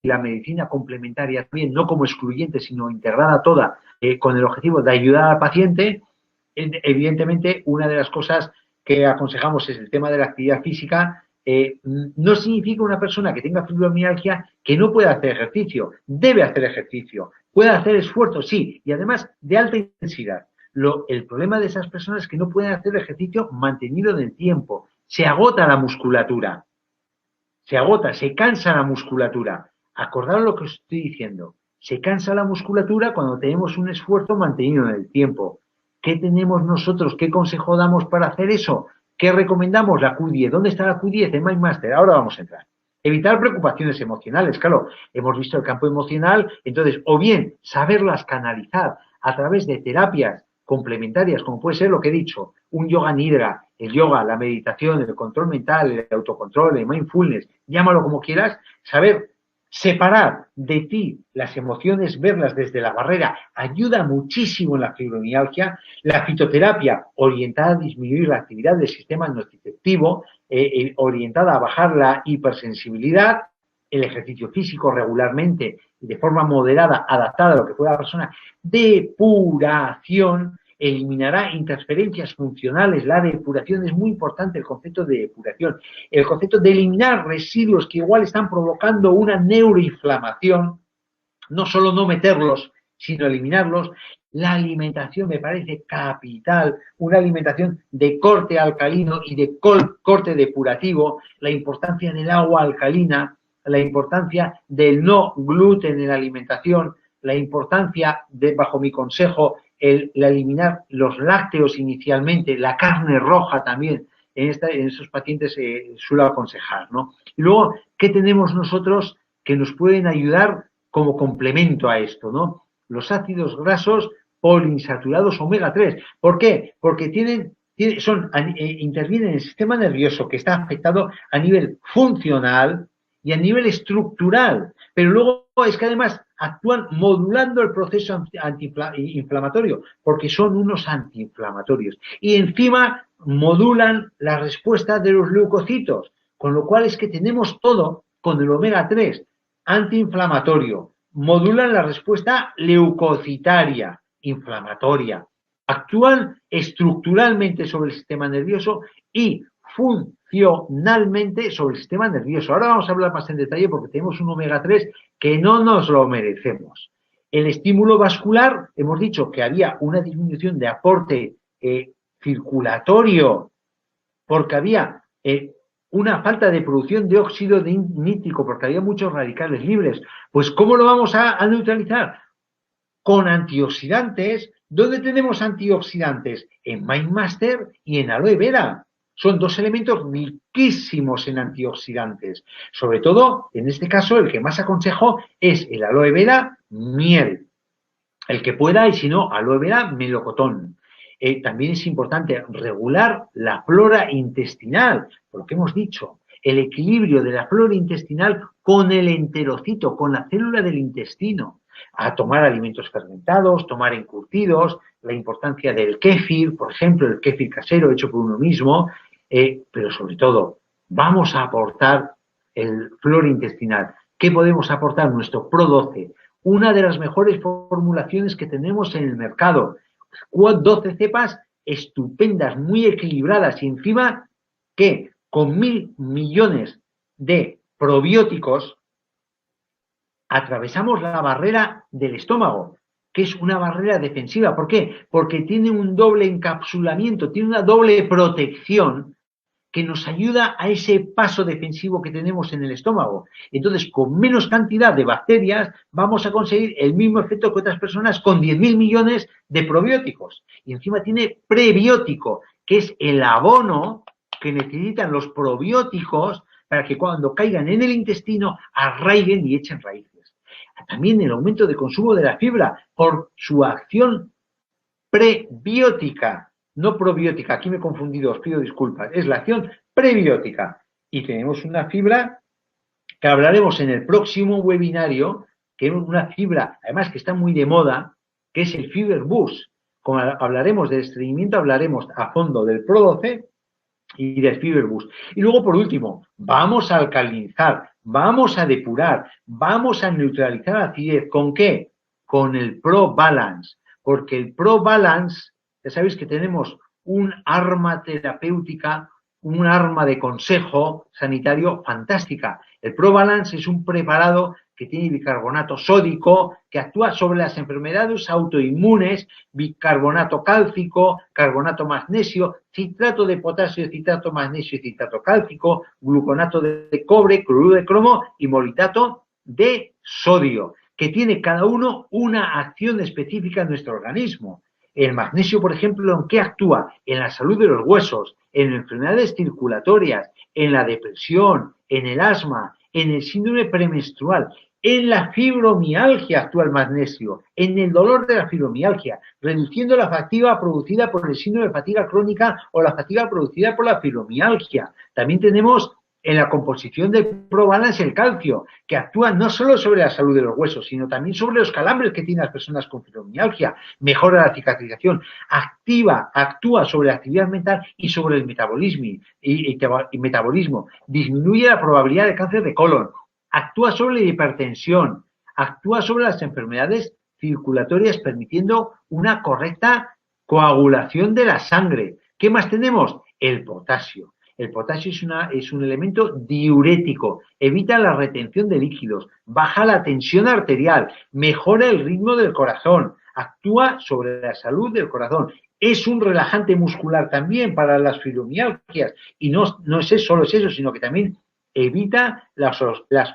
y la medicina complementaria también, no como excluyente, sino integrada toda, con el objetivo de ayudar al paciente? Evidentemente, una de las cosas que aconsejamos es el tema de la actividad física. No significa una persona que tenga fibromialgia que no pueda hacer ejercicio. Debe hacer ejercicio. Puede hacer esfuerzo, sí, y además de alta intensidad. El problema de esas personas es que no pueden hacer ejercicio mantenido en el tiempo. Se agota la musculatura. Se cansa la musculatura. Acordaros lo que os estoy diciendo. Se cansa la musculatura cuando tenemos un esfuerzo mantenido en el tiempo. ¿Qué tenemos nosotros? ¿Qué consejo damos para hacer eso? ¿Qué recomendamos? La Q10. ¿Dónde está la Q10? En MindMaster. Ahora vamos a entrar. Evitar preocupaciones emocionales. Claro, hemos visto el campo emocional, entonces, o bien saberlas canalizar a través de terapias complementarias, como puede ser lo que he dicho, un yoga nidra, el yoga, la meditación, el control mental, el autocontrol, el mindfulness, llámalo como quieras, saber separar de ti las emociones, verlas desde la barrera, ayuda muchísimo en la fibromialgia. La fitoterapia, orientada a disminuir la actividad del sistema nociceptivo, orientada a bajar la hipersensibilidad, el ejercicio físico regularmente y de forma moderada, adaptada a lo que pueda la persona, depuración, eliminará interferencias funcionales. La depuración es muy importante, el concepto de depuración. El concepto de eliminar residuos que igual están provocando una neuroinflamación, no solo no meterlos, sino eliminarlos. La alimentación me parece capital, una alimentación de corte alcalino y de corte depurativo, la importancia del agua alcalina, la importancia del no gluten en la alimentación, la importancia de, bajo mi consejo, el eliminar los lácteos inicialmente, la carne roja también, en esos pacientes suelo aconsejar, ¿no? Y luego, ¿qué tenemos nosotros que nos pueden ayudar como complemento a esto, ¿no? Los ácidos grasos poliinsaturados omega 3. ¿Por qué? Porque intervienen en el sistema nervioso que está afectado a nivel funcional y a nivel estructural, pero luego es que además actúan modulando el proceso antiinflamatorio, porque son unos antiinflamatorios. Y encima modulan la respuesta de los leucocitos, con lo cual es que tenemos todo con el omega 3, antiinflamatorio, modulan la respuesta leucocitaria, inflamatoria, actúan estructuralmente sobre el sistema nervioso y funcionalmente sobre el sistema nervioso. Ahora vamos a hablar más en detalle porque tenemos un omega 3 que no nos lo merecemos. El estímulo vascular, hemos dicho que había una disminución de aporte circulatorio porque había una falta de producción de óxido nítrico, porque había muchos radicales libres. Pues, ¿cómo lo vamos a neutralizar? Con antioxidantes. ¿Dónde tenemos antioxidantes? En Mindmaster y en aloe vera. Son dos elementos riquísimos en antioxidantes. Sobre todo, en este caso, el que más aconsejo es el aloe vera miel. El que pueda, y si no, aloe vera melocotón. También es importante regular la flora intestinal, por lo que hemos dicho, el equilibrio de la flora intestinal con el enterocito, con la célula del intestino. A tomar alimentos fermentados, tomar encurtidos, la importancia del kéfir, por ejemplo, el kéfir casero hecho por uno mismo, pero sobre todo, vamos a aportar el flora intestinal. ¿Qué podemos aportar? Nuestro Pro 12, una de las mejores formulaciones que tenemos en el mercado. 12 cepas estupendas, muy equilibradas y encima que con 1.000 millones de probióticos atravesamos la barrera del estómago, que es una barrera defensiva. ¿Por qué? Porque tiene un doble encapsulamiento, tiene una doble protección que nos ayuda a ese paso defensivo que tenemos en el estómago. Entonces, con menos cantidad de bacterias, vamos a conseguir el mismo efecto que otras personas con 10.000 millones de probióticos. Y encima tiene prebiótico, que es el abono que necesitan los probióticos para que cuando caigan en el intestino arraiguen y echen raíces. También el aumento de consumo de la fibra por su acción prebiótica. No probiótica, aquí me he confundido, os pido disculpas, es la acción prebiótica. Y tenemos una fibra que hablaremos en el próximo webinario, que es una fibra, además que está muy de moda, que es el Fiber Boost. Como hablaremos del estreñimiento, hablaremos a fondo del Pro 12 y del Fiber Boost. Y luego, por último, vamos a alcalinizar, vamos a depurar, vamos a neutralizar la acidez. ¿Con qué? Con el Pro Balance. Porque el Pro Balance, ya sabéis que tenemos un arma terapéutica, un arma de consejo sanitario fantástica. El Pro Balance es un preparado que tiene bicarbonato sódico, que actúa sobre las enfermedades autoinmunes, bicarbonato cálcico, carbonato magnesio, citrato de potasio, citrato magnesio y citrato cálcico, gluconato de cobre, cloruro de cromo y molitato de sodio, que tiene cada uno una acción específica en nuestro organismo. El magnesio, por ejemplo, ¿en qué actúa? En la salud de los huesos, en enfermedades circulatorias, en la depresión, en el asma, en el síndrome premenstrual, en la fibromialgia actúa el magnesio, en el dolor de la fibromialgia, reduciendo la fatiga producida por el síndrome de fatiga crónica o la fatiga producida por la fibromialgia. También tenemos en la composición del Pro Balance el calcio, que actúa no solo sobre la salud de los huesos, sino también sobre los calambres que tienen las personas con fibromialgia, mejora la cicatrización, actúa sobre la actividad mental y sobre el metabolismo, disminuye la probabilidad de cáncer de colon, actúa sobre la hipertensión, actúa sobre las enfermedades circulatorias, permitiendo una correcta coagulación de la sangre. ¿Qué más tenemos? El potasio. El potasio es un elemento diurético, evita la retención de líquidos, baja la tensión arterial, mejora el ritmo del corazón, actúa sobre la salud del corazón. Es un relajante muscular también para las fibromialgias. Y no es solo eso, sino que también evita las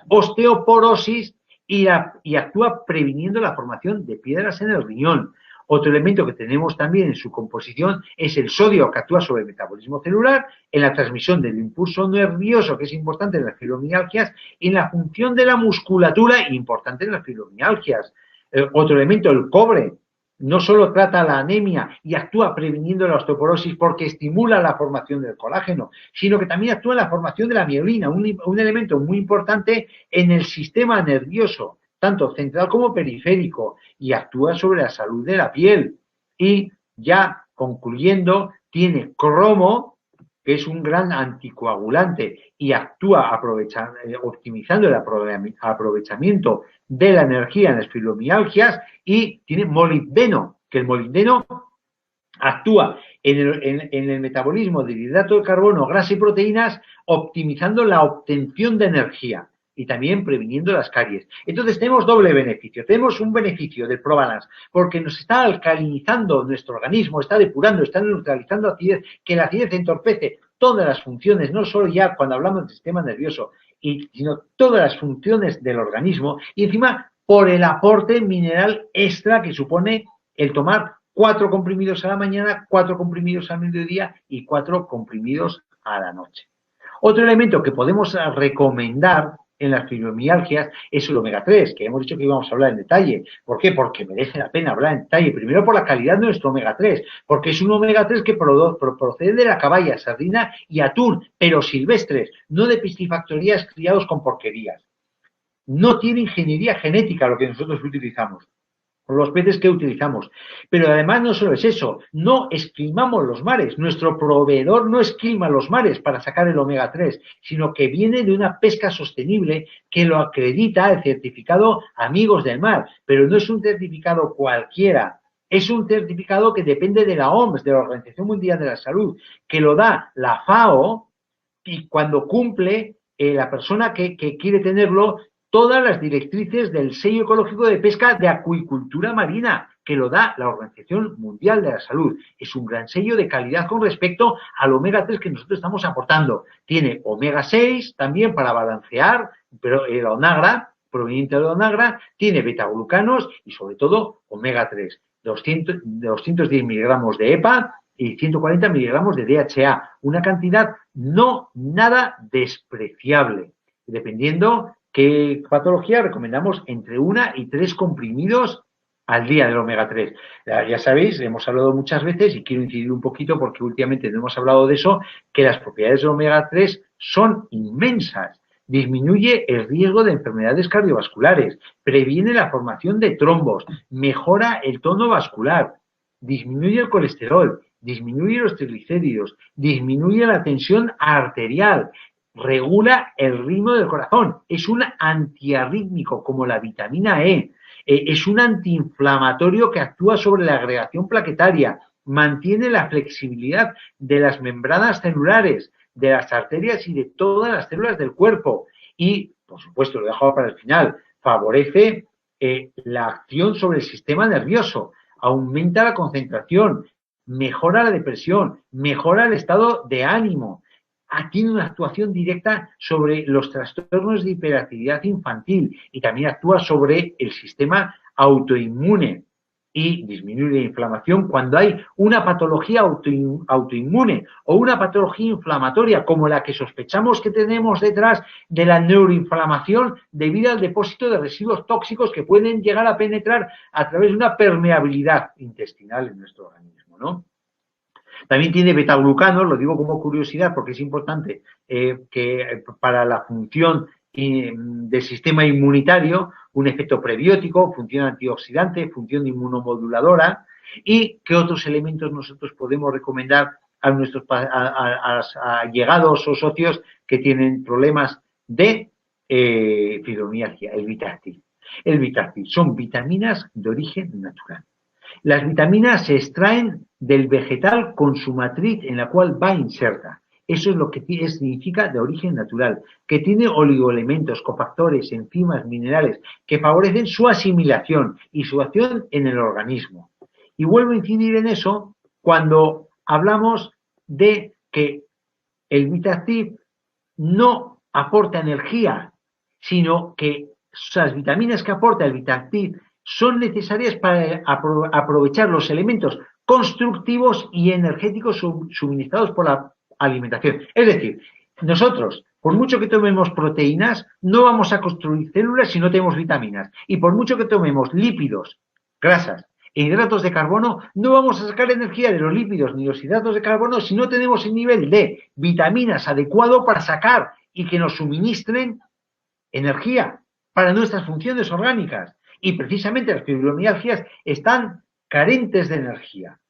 osteoporosis y actúa previniendo la formación de piedras en el riñón. Otro elemento que tenemos también en su composición es el sodio, que actúa sobre el metabolismo celular, en la transmisión del impulso nervioso, que es importante en las fibromialgias, y en la función de la musculatura, importante en las fibromialgias. Otro elemento, el cobre, no solo trata la anemia y actúa previniendo la osteoporosis porque estimula la formación del colágeno, sino que también actúa en la formación de la mielina, un elemento muy importante en el sistema nervioso, tanto central como periférico, y actúa sobre la salud de la piel. Y ya concluyendo, tiene cromo, que es un gran anticoagulante y actúa optimizando el aprovechamiento de la energía en las fibromialgias, y tiene molibdeno, que el molibdeno actúa en el metabolismo del hidrato de carbono, grasa y proteínas, optimizando la obtención de energía y también previniendo las caries. Entonces tenemos doble beneficio. Tenemos un beneficio del ProBalance porque nos está alcalinizando nuestro organismo, está depurando, está neutralizando acidez, que la acidez entorpece todas las funciones, no solo ya cuando hablamos del sistema nervioso, sino todas las funciones del organismo, y encima por el aporte mineral extra que supone el tomar 4 comprimidos a la mañana, 4 comprimidos al mediodía y 4 comprimidos a la noche. Otro elemento que podemos recomendar en las fibromialgias es el omega 3, que hemos dicho que íbamos a hablar en detalle. ¿Por qué? Porque merece la pena hablar en detalle. Primero, por la calidad de nuestro omega 3, porque es un omega 3 que procede de la caballa, sardina y atún, pero silvestres, no de piscifactorías criados con porquerías. No tiene ingeniería genética lo que nosotros utilizamos, los peces que utilizamos. Pero además no solo es eso, no esquilmamos los mares. Nuestro proveedor no esquilma los mares para sacar el omega 3, sino que viene de una pesca sostenible que lo acredita el certificado Amigos del Mar. Pero no es un certificado cualquiera, es un certificado que depende de la OMS, de la Organización Mundial de la Salud, que lo da la FAO, y cuando cumple la persona que quiere tenerlo todas las directrices del sello ecológico de pesca de acuicultura marina, que lo da la Organización Mundial de la Salud. Es un gran sello de calidad con respecto al omega 3 que nosotros estamos aportando. Tiene omega 6 también para balancear, pero el onagra, proveniente del onagra, tiene betaglucanos y sobre todo omega 3. 210 miligramos de EPA y 140 miligramos de DHA. Una cantidad no nada despreciable, dependiendo qué patología. Recomendamos entre 1 y 3 comprimidos al día del omega 3. Ya sabéis, hemos hablado muchas veces y quiero incidir un poquito porque últimamente no hemos hablado de eso, que las propiedades del omega 3 son inmensas. Disminuye el riesgo de enfermedades cardiovasculares, previene la formación de trombos, mejora el tono vascular, disminuye el colesterol, disminuye los triglicéridos, disminuye la tensión arterial, regula el ritmo del corazón, es un antiarrítmico como la vitamina E, es un antiinflamatorio que actúa sobre la agregación plaquetaria, mantiene la flexibilidad de las membranas celulares, de las arterias y de todas las células del cuerpo y, por supuesto, lo he dejado para el final, favorece la acción sobre el sistema nervioso, aumenta la concentración, mejora la depresión, mejora el estado de ánimo. Tiene una actuación directa sobre los trastornos de hiperactividad infantil y también actúa sobre el sistema autoinmune y disminuye la inflamación cuando hay una patología autoinmune o una patología inflamatoria como la que sospechamos que tenemos detrás de la neuroinflamación debido al depósito de residuos tóxicos que pueden llegar a penetrar a través de una permeabilidad intestinal en nuestro organismo, ¿no? También tiene betaglucanos, lo digo como curiosidad porque es importante que para la función del sistema inmunitario, un efecto prebiótico, función antioxidante, función inmunomoduladora. ¿Y qué otros elementos nosotros podemos recomendar a nuestros allegados o socios que tienen problemas de fibromialgia? El Vitactil. El Vitactil son vitaminas de origen natural. Las vitaminas se extraen del vegetal con su matriz en la cual va inserta. Eso es lo que significa de origen natural, que tiene oligoelementos, cofactores, enzimas, minerales, que favorecen su asimilación y su acción en el organismo. Y vuelvo a incidir en eso cuando hablamos de que el Vitactiv no aporta energía, sino que las vitaminas que aporta el Vitactiv son necesarias para aprovechar los elementos constructivos y energéticos suministrados por la alimentación. Es decir, nosotros, por mucho que tomemos proteínas, no vamos a construir células si no tenemos vitaminas. Y por mucho que tomemos lípidos, grasas e hidratos de carbono, no vamos a sacar energía de los lípidos ni los hidratos de carbono si no tenemos el nivel de vitaminas adecuado para sacar y que nos suministren energía para nuestras funciones orgánicas. Y precisamente las fibromialgias están carentes de energía.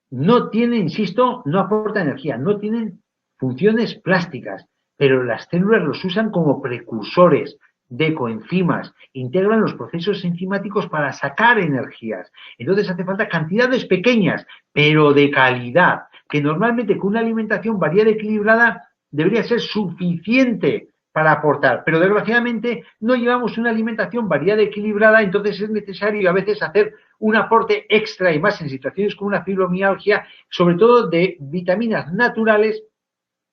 No tienen, insisto, no aportan energía, no tienen funciones plásticas, pero las células los usan como precursores de coenzimas, integran los procesos enzimáticos para sacar energías. Entonces hace falta cantidades pequeñas, pero de calidad, que normalmente con una alimentación variada y equilibrada debería ser suficiente para aportar, pero desgraciadamente no llevamos una alimentación variada y equilibrada, entonces es necesario a veces hacer un aporte extra y más en situaciones como una fibromialgia, sobre todo de vitaminas naturales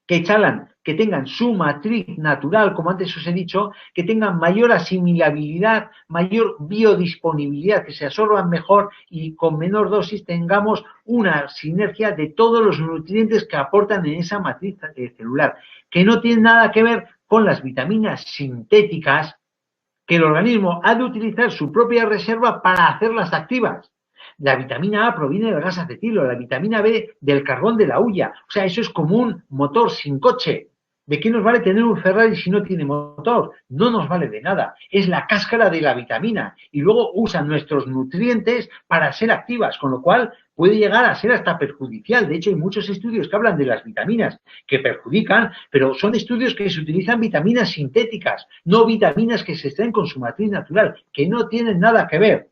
que tengan su matriz natural, como antes os he dicho, que tengan mayor asimilabilidad, mayor biodisponibilidad, que se absorban mejor y con menor dosis tengamos una sinergia de todos los nutrientes que aportan en esa matriz celular, que no tiene nada que ver con las vitaminas sintéticas que el organismo ha de utilizar su propia reserva para hacerlas activas. La vitamina A proviene del gas acetilo, la vitamina B del carbón de la hulla. O sea, eso es como un motor sin coche. ¿De qué nos vale tener un Ferrari si no tiene motor? No nos vale de nada. Es la cáscara de la vitamina. Y luego usan nuestros nutrientes para ser activas, con lo cual puede llegar a ser hasta perjudicial. De hecho, hay muchos estudios que hablan de las vitaminas que perjudican, pero son estudios que se utilizan vitaminas sintéticas, no vitaminas que se extraen con su matriz natural, que no tienen nada que ver.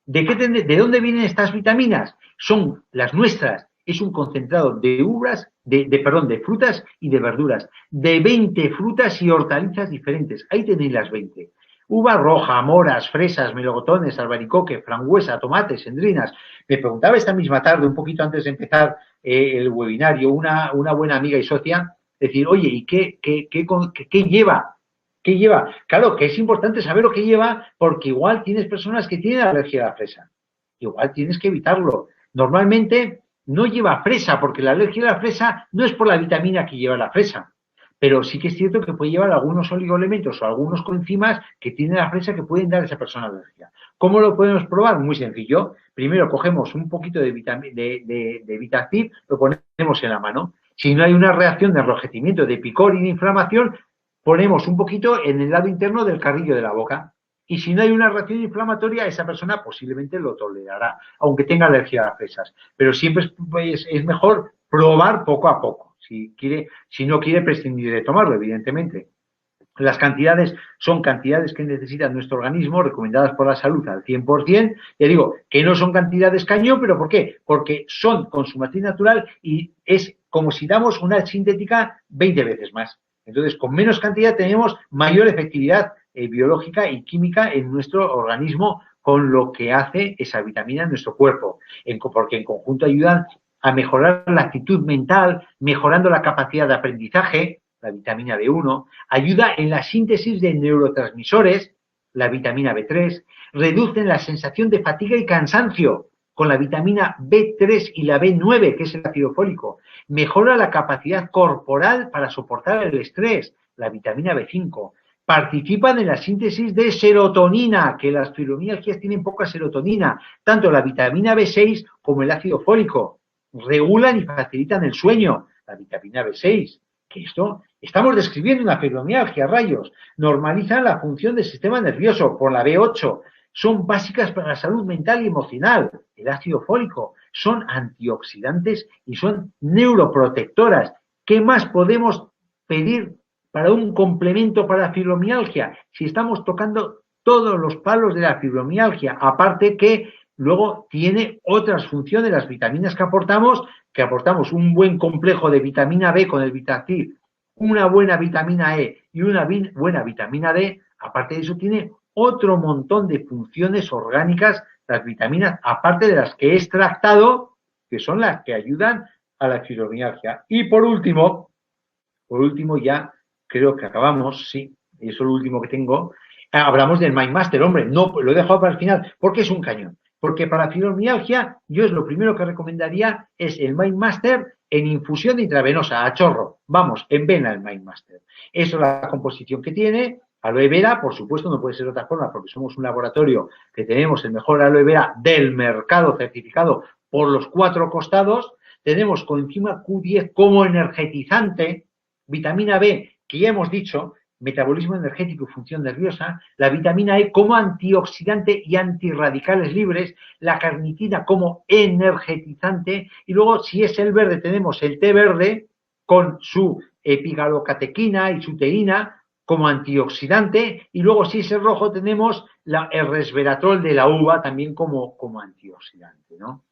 ¿De dónde vienen estas vitaminas? Son las nuestras. Es un concentrado de uvas, de frutas y de verduras. De 20 frutas y hortalizas diferentes. Ahí tenéis las 20. Uva roja, moras, fresas, melocotones, albaricoque, frangüesa, tomates, endrinas. Me preguntaba esta misma tarde, un poquito antes de empezar el webinario, una buena amiga y socia, decir, oye, ¿y qué lleva? ¿Qué lleva? Claro, que es importante saber lo que lleva porque igual tienes personas que tienen alergia a la fresa. Igual tienes que evitarlo. Normalmente no lleva fresa porque la alergia a la fresa no es por la vitamina que lleva la fresa. Pero sí que es cierto que puede llevar algunos oligoelementos o algunos coenzimas que tiene la fresa que pueden dar a esa persona alergia. ¿Cómo lo podemos probar? Muy sencillo. Primero cogemos un poquito de Vitactiv, lo ponemos en la mano. Si no hay una reacción de enrojecimiento, de picor y de inflamación, ponemos un poquito en el lado interno del carrillo de la boca. Y si no hay una reacción inflamatoria, esa persona posiblemente lo tolerará, aunque tenga alergia a las fresas. Pero siempre es mejor probar poco a poco, si no quiere prescindir de tomarlo, evidentemente. Las cantidades son cantidades que necesita nuestro organismo, recomendadas por la salud al 100%. Ya digo, que no son cantidades cañón, pero ¿por qué? Porque son con su matriz natural y es como si damos una sintética 20 veces más. Entonces, con menos cantidad tenemos mayor efectividad biológica y química en nuestro organismo con lo que hace esa vitamina en nuestro cuerpo, porque en conjunto ayudan a mejorar la actitud mental, mejorando la capacidad de aprendizaje, la vitamina B1, ayuda en la síntesis de neurotransmisores, la vitamina B3, reducen la sensación de fatiga y cansancio con la vitamina B3 y la B9, que es el ácido fólico, mejora la capacidad corporal para soportar el estrés, la vitamina B5, participan en la síntesis de serotonina, que las fibromialgias tienen poca serotonina, tanto la vitamina B6 como el ácido fólico, regulan y facilitan el sueño, la vitamina B6, que esto, estamos describiendo una fibromialgia, rayos, normalizan la función del sistema nervioso por la B8, son básicas para la salud mental y emocional, el ácido fólico, son antioxidantes y son neuroprotectoras. ¿Qué más podemos pedir para un complemento para la fibromialgia? Si estamos tocando todos los palos de la fibromialgia, aparte que luego tiene otras funciones. Las vitaminas que aportamos un buen complejo de vitamina B con el Vitacip, una buena vitamina E y una buena vitamina D, aparte de eso tiene otro montón de funciones orgánicas, las vitaminas, aparte de las que he extractado, que son las que ayudan a la fibromialgia. Y por último ya creo que acabamos, sí, y eso es lo último que tengo. Hablamos del MindMaster, hombre, no, lo he dejado para el final, porque es un cañón. Porque para fibromialgia, yo es lo primero que recomendaría es el MindMaster en infusión intravenosa, a chorro. Vamos, en vena el MindMaster. Eso es la composición que tiene. Aloe vera, por supuesto, no puede ser de otra forma, porque somos un laboratorio que tenemos el mejor aloe vera del mercado certificado por los 4 costados. Tenemos coenzima Q10 como energetizante, vitamina B, que ya hemos dicho, metabolismo energético y función nerviosa, la vitamina E como antioxidante y antirradicales libres, la carnitina como energetizante, y luego, si es el verde, tenemos el té verde con su epigalocatequina y su teína como antioxidante, y luego, si es el rojo, tenemos el resveratrol de la uva también como antioxidante, ¿no?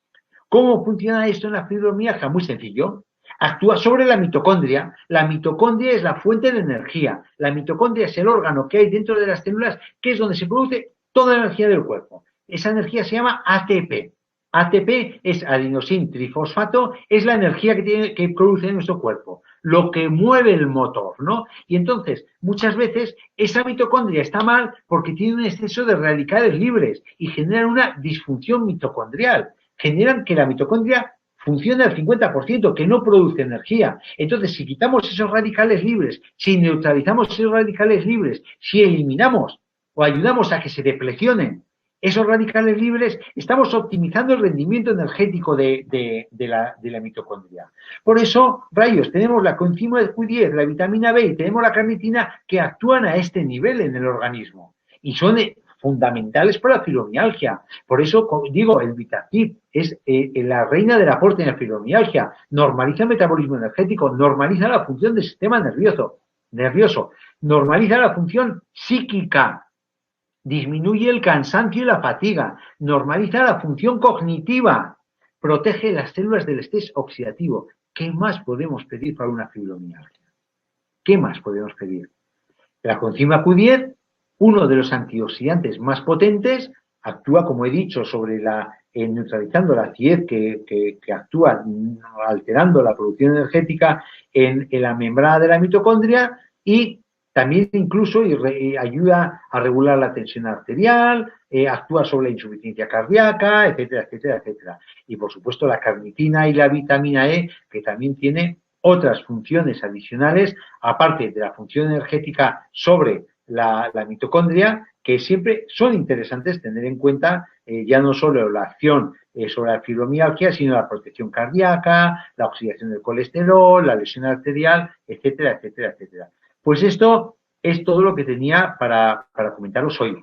¿Cómo funciona esto en la fibromialgia? Muy sencillo. Actúa sobre la mitocondria. La mitocondria es la fuente de energía. La mitocondria es el órgano que hay dentro de las células, que es donde se produce toda la energía del cuerpo. Esa energía se llama ATP. ATP es adenosin trifosfato, es la energía que produce nuestro cuerpo, lo que mueve el motor, ¿no? Y entonces, muchas veces, esa mitocondria está mal porque tiene un exceso de radicales libres y generan una disfunción mitocondrial. Generan que la mitocondria funcione al 50%, que no produce energía. Entonces, si quitamos esos radicales libres, si neutralizamos esos radicales libres, si eliminamos o ayudamos a que se deplecionen esos radicales libres, estamos optimizando el rendimiento energético de la mitocondria. Por eso, rayos, tenemos la coenzima Q10, la vitamina B y tenemos la carnitina que actúan a este nivel en el organismo. Y son fundamentales para la fibromialgia. Por eso digo, el Vitacip es la reina del aporte en la fibromialgia. Normaliza el metabolismo energético, normaliza la función del sistema nervioso, normaliza la función psíquica, disminuye el cansancio y la fatiga, normaliza la función cognitiva, protege las células del estrés oxidativo. ¿Qué más podemos pedir para una fibromialgia? ¿Qué más podemos pedir? La coenzima Q10, uno de los antioxidantes más potentes, actúa, como he dicho, sobre neutralizando la acidez que actúa alterando la producción energética en la membrana de la mitocondria, y también incluso ayuda a regular la tensión arterial, actúa sobre la insuficiencia cardíaca, etcétera, etcétera, etcétera. Y, por supuesto, la carnitina y la vitamina E, que también tiene otras funciones adicionales, aparte de la función energética sobre la mitocondria, que siempre son interesantes tener en cuenta, ya no solo la acción sobre la fibromialgia, sino la protección cardíaca, la oxidación del colesterol, la lesión arterial, etcétera, etcétera, etcétera. Pues esto es todo lo que tenía para comentaros hoy.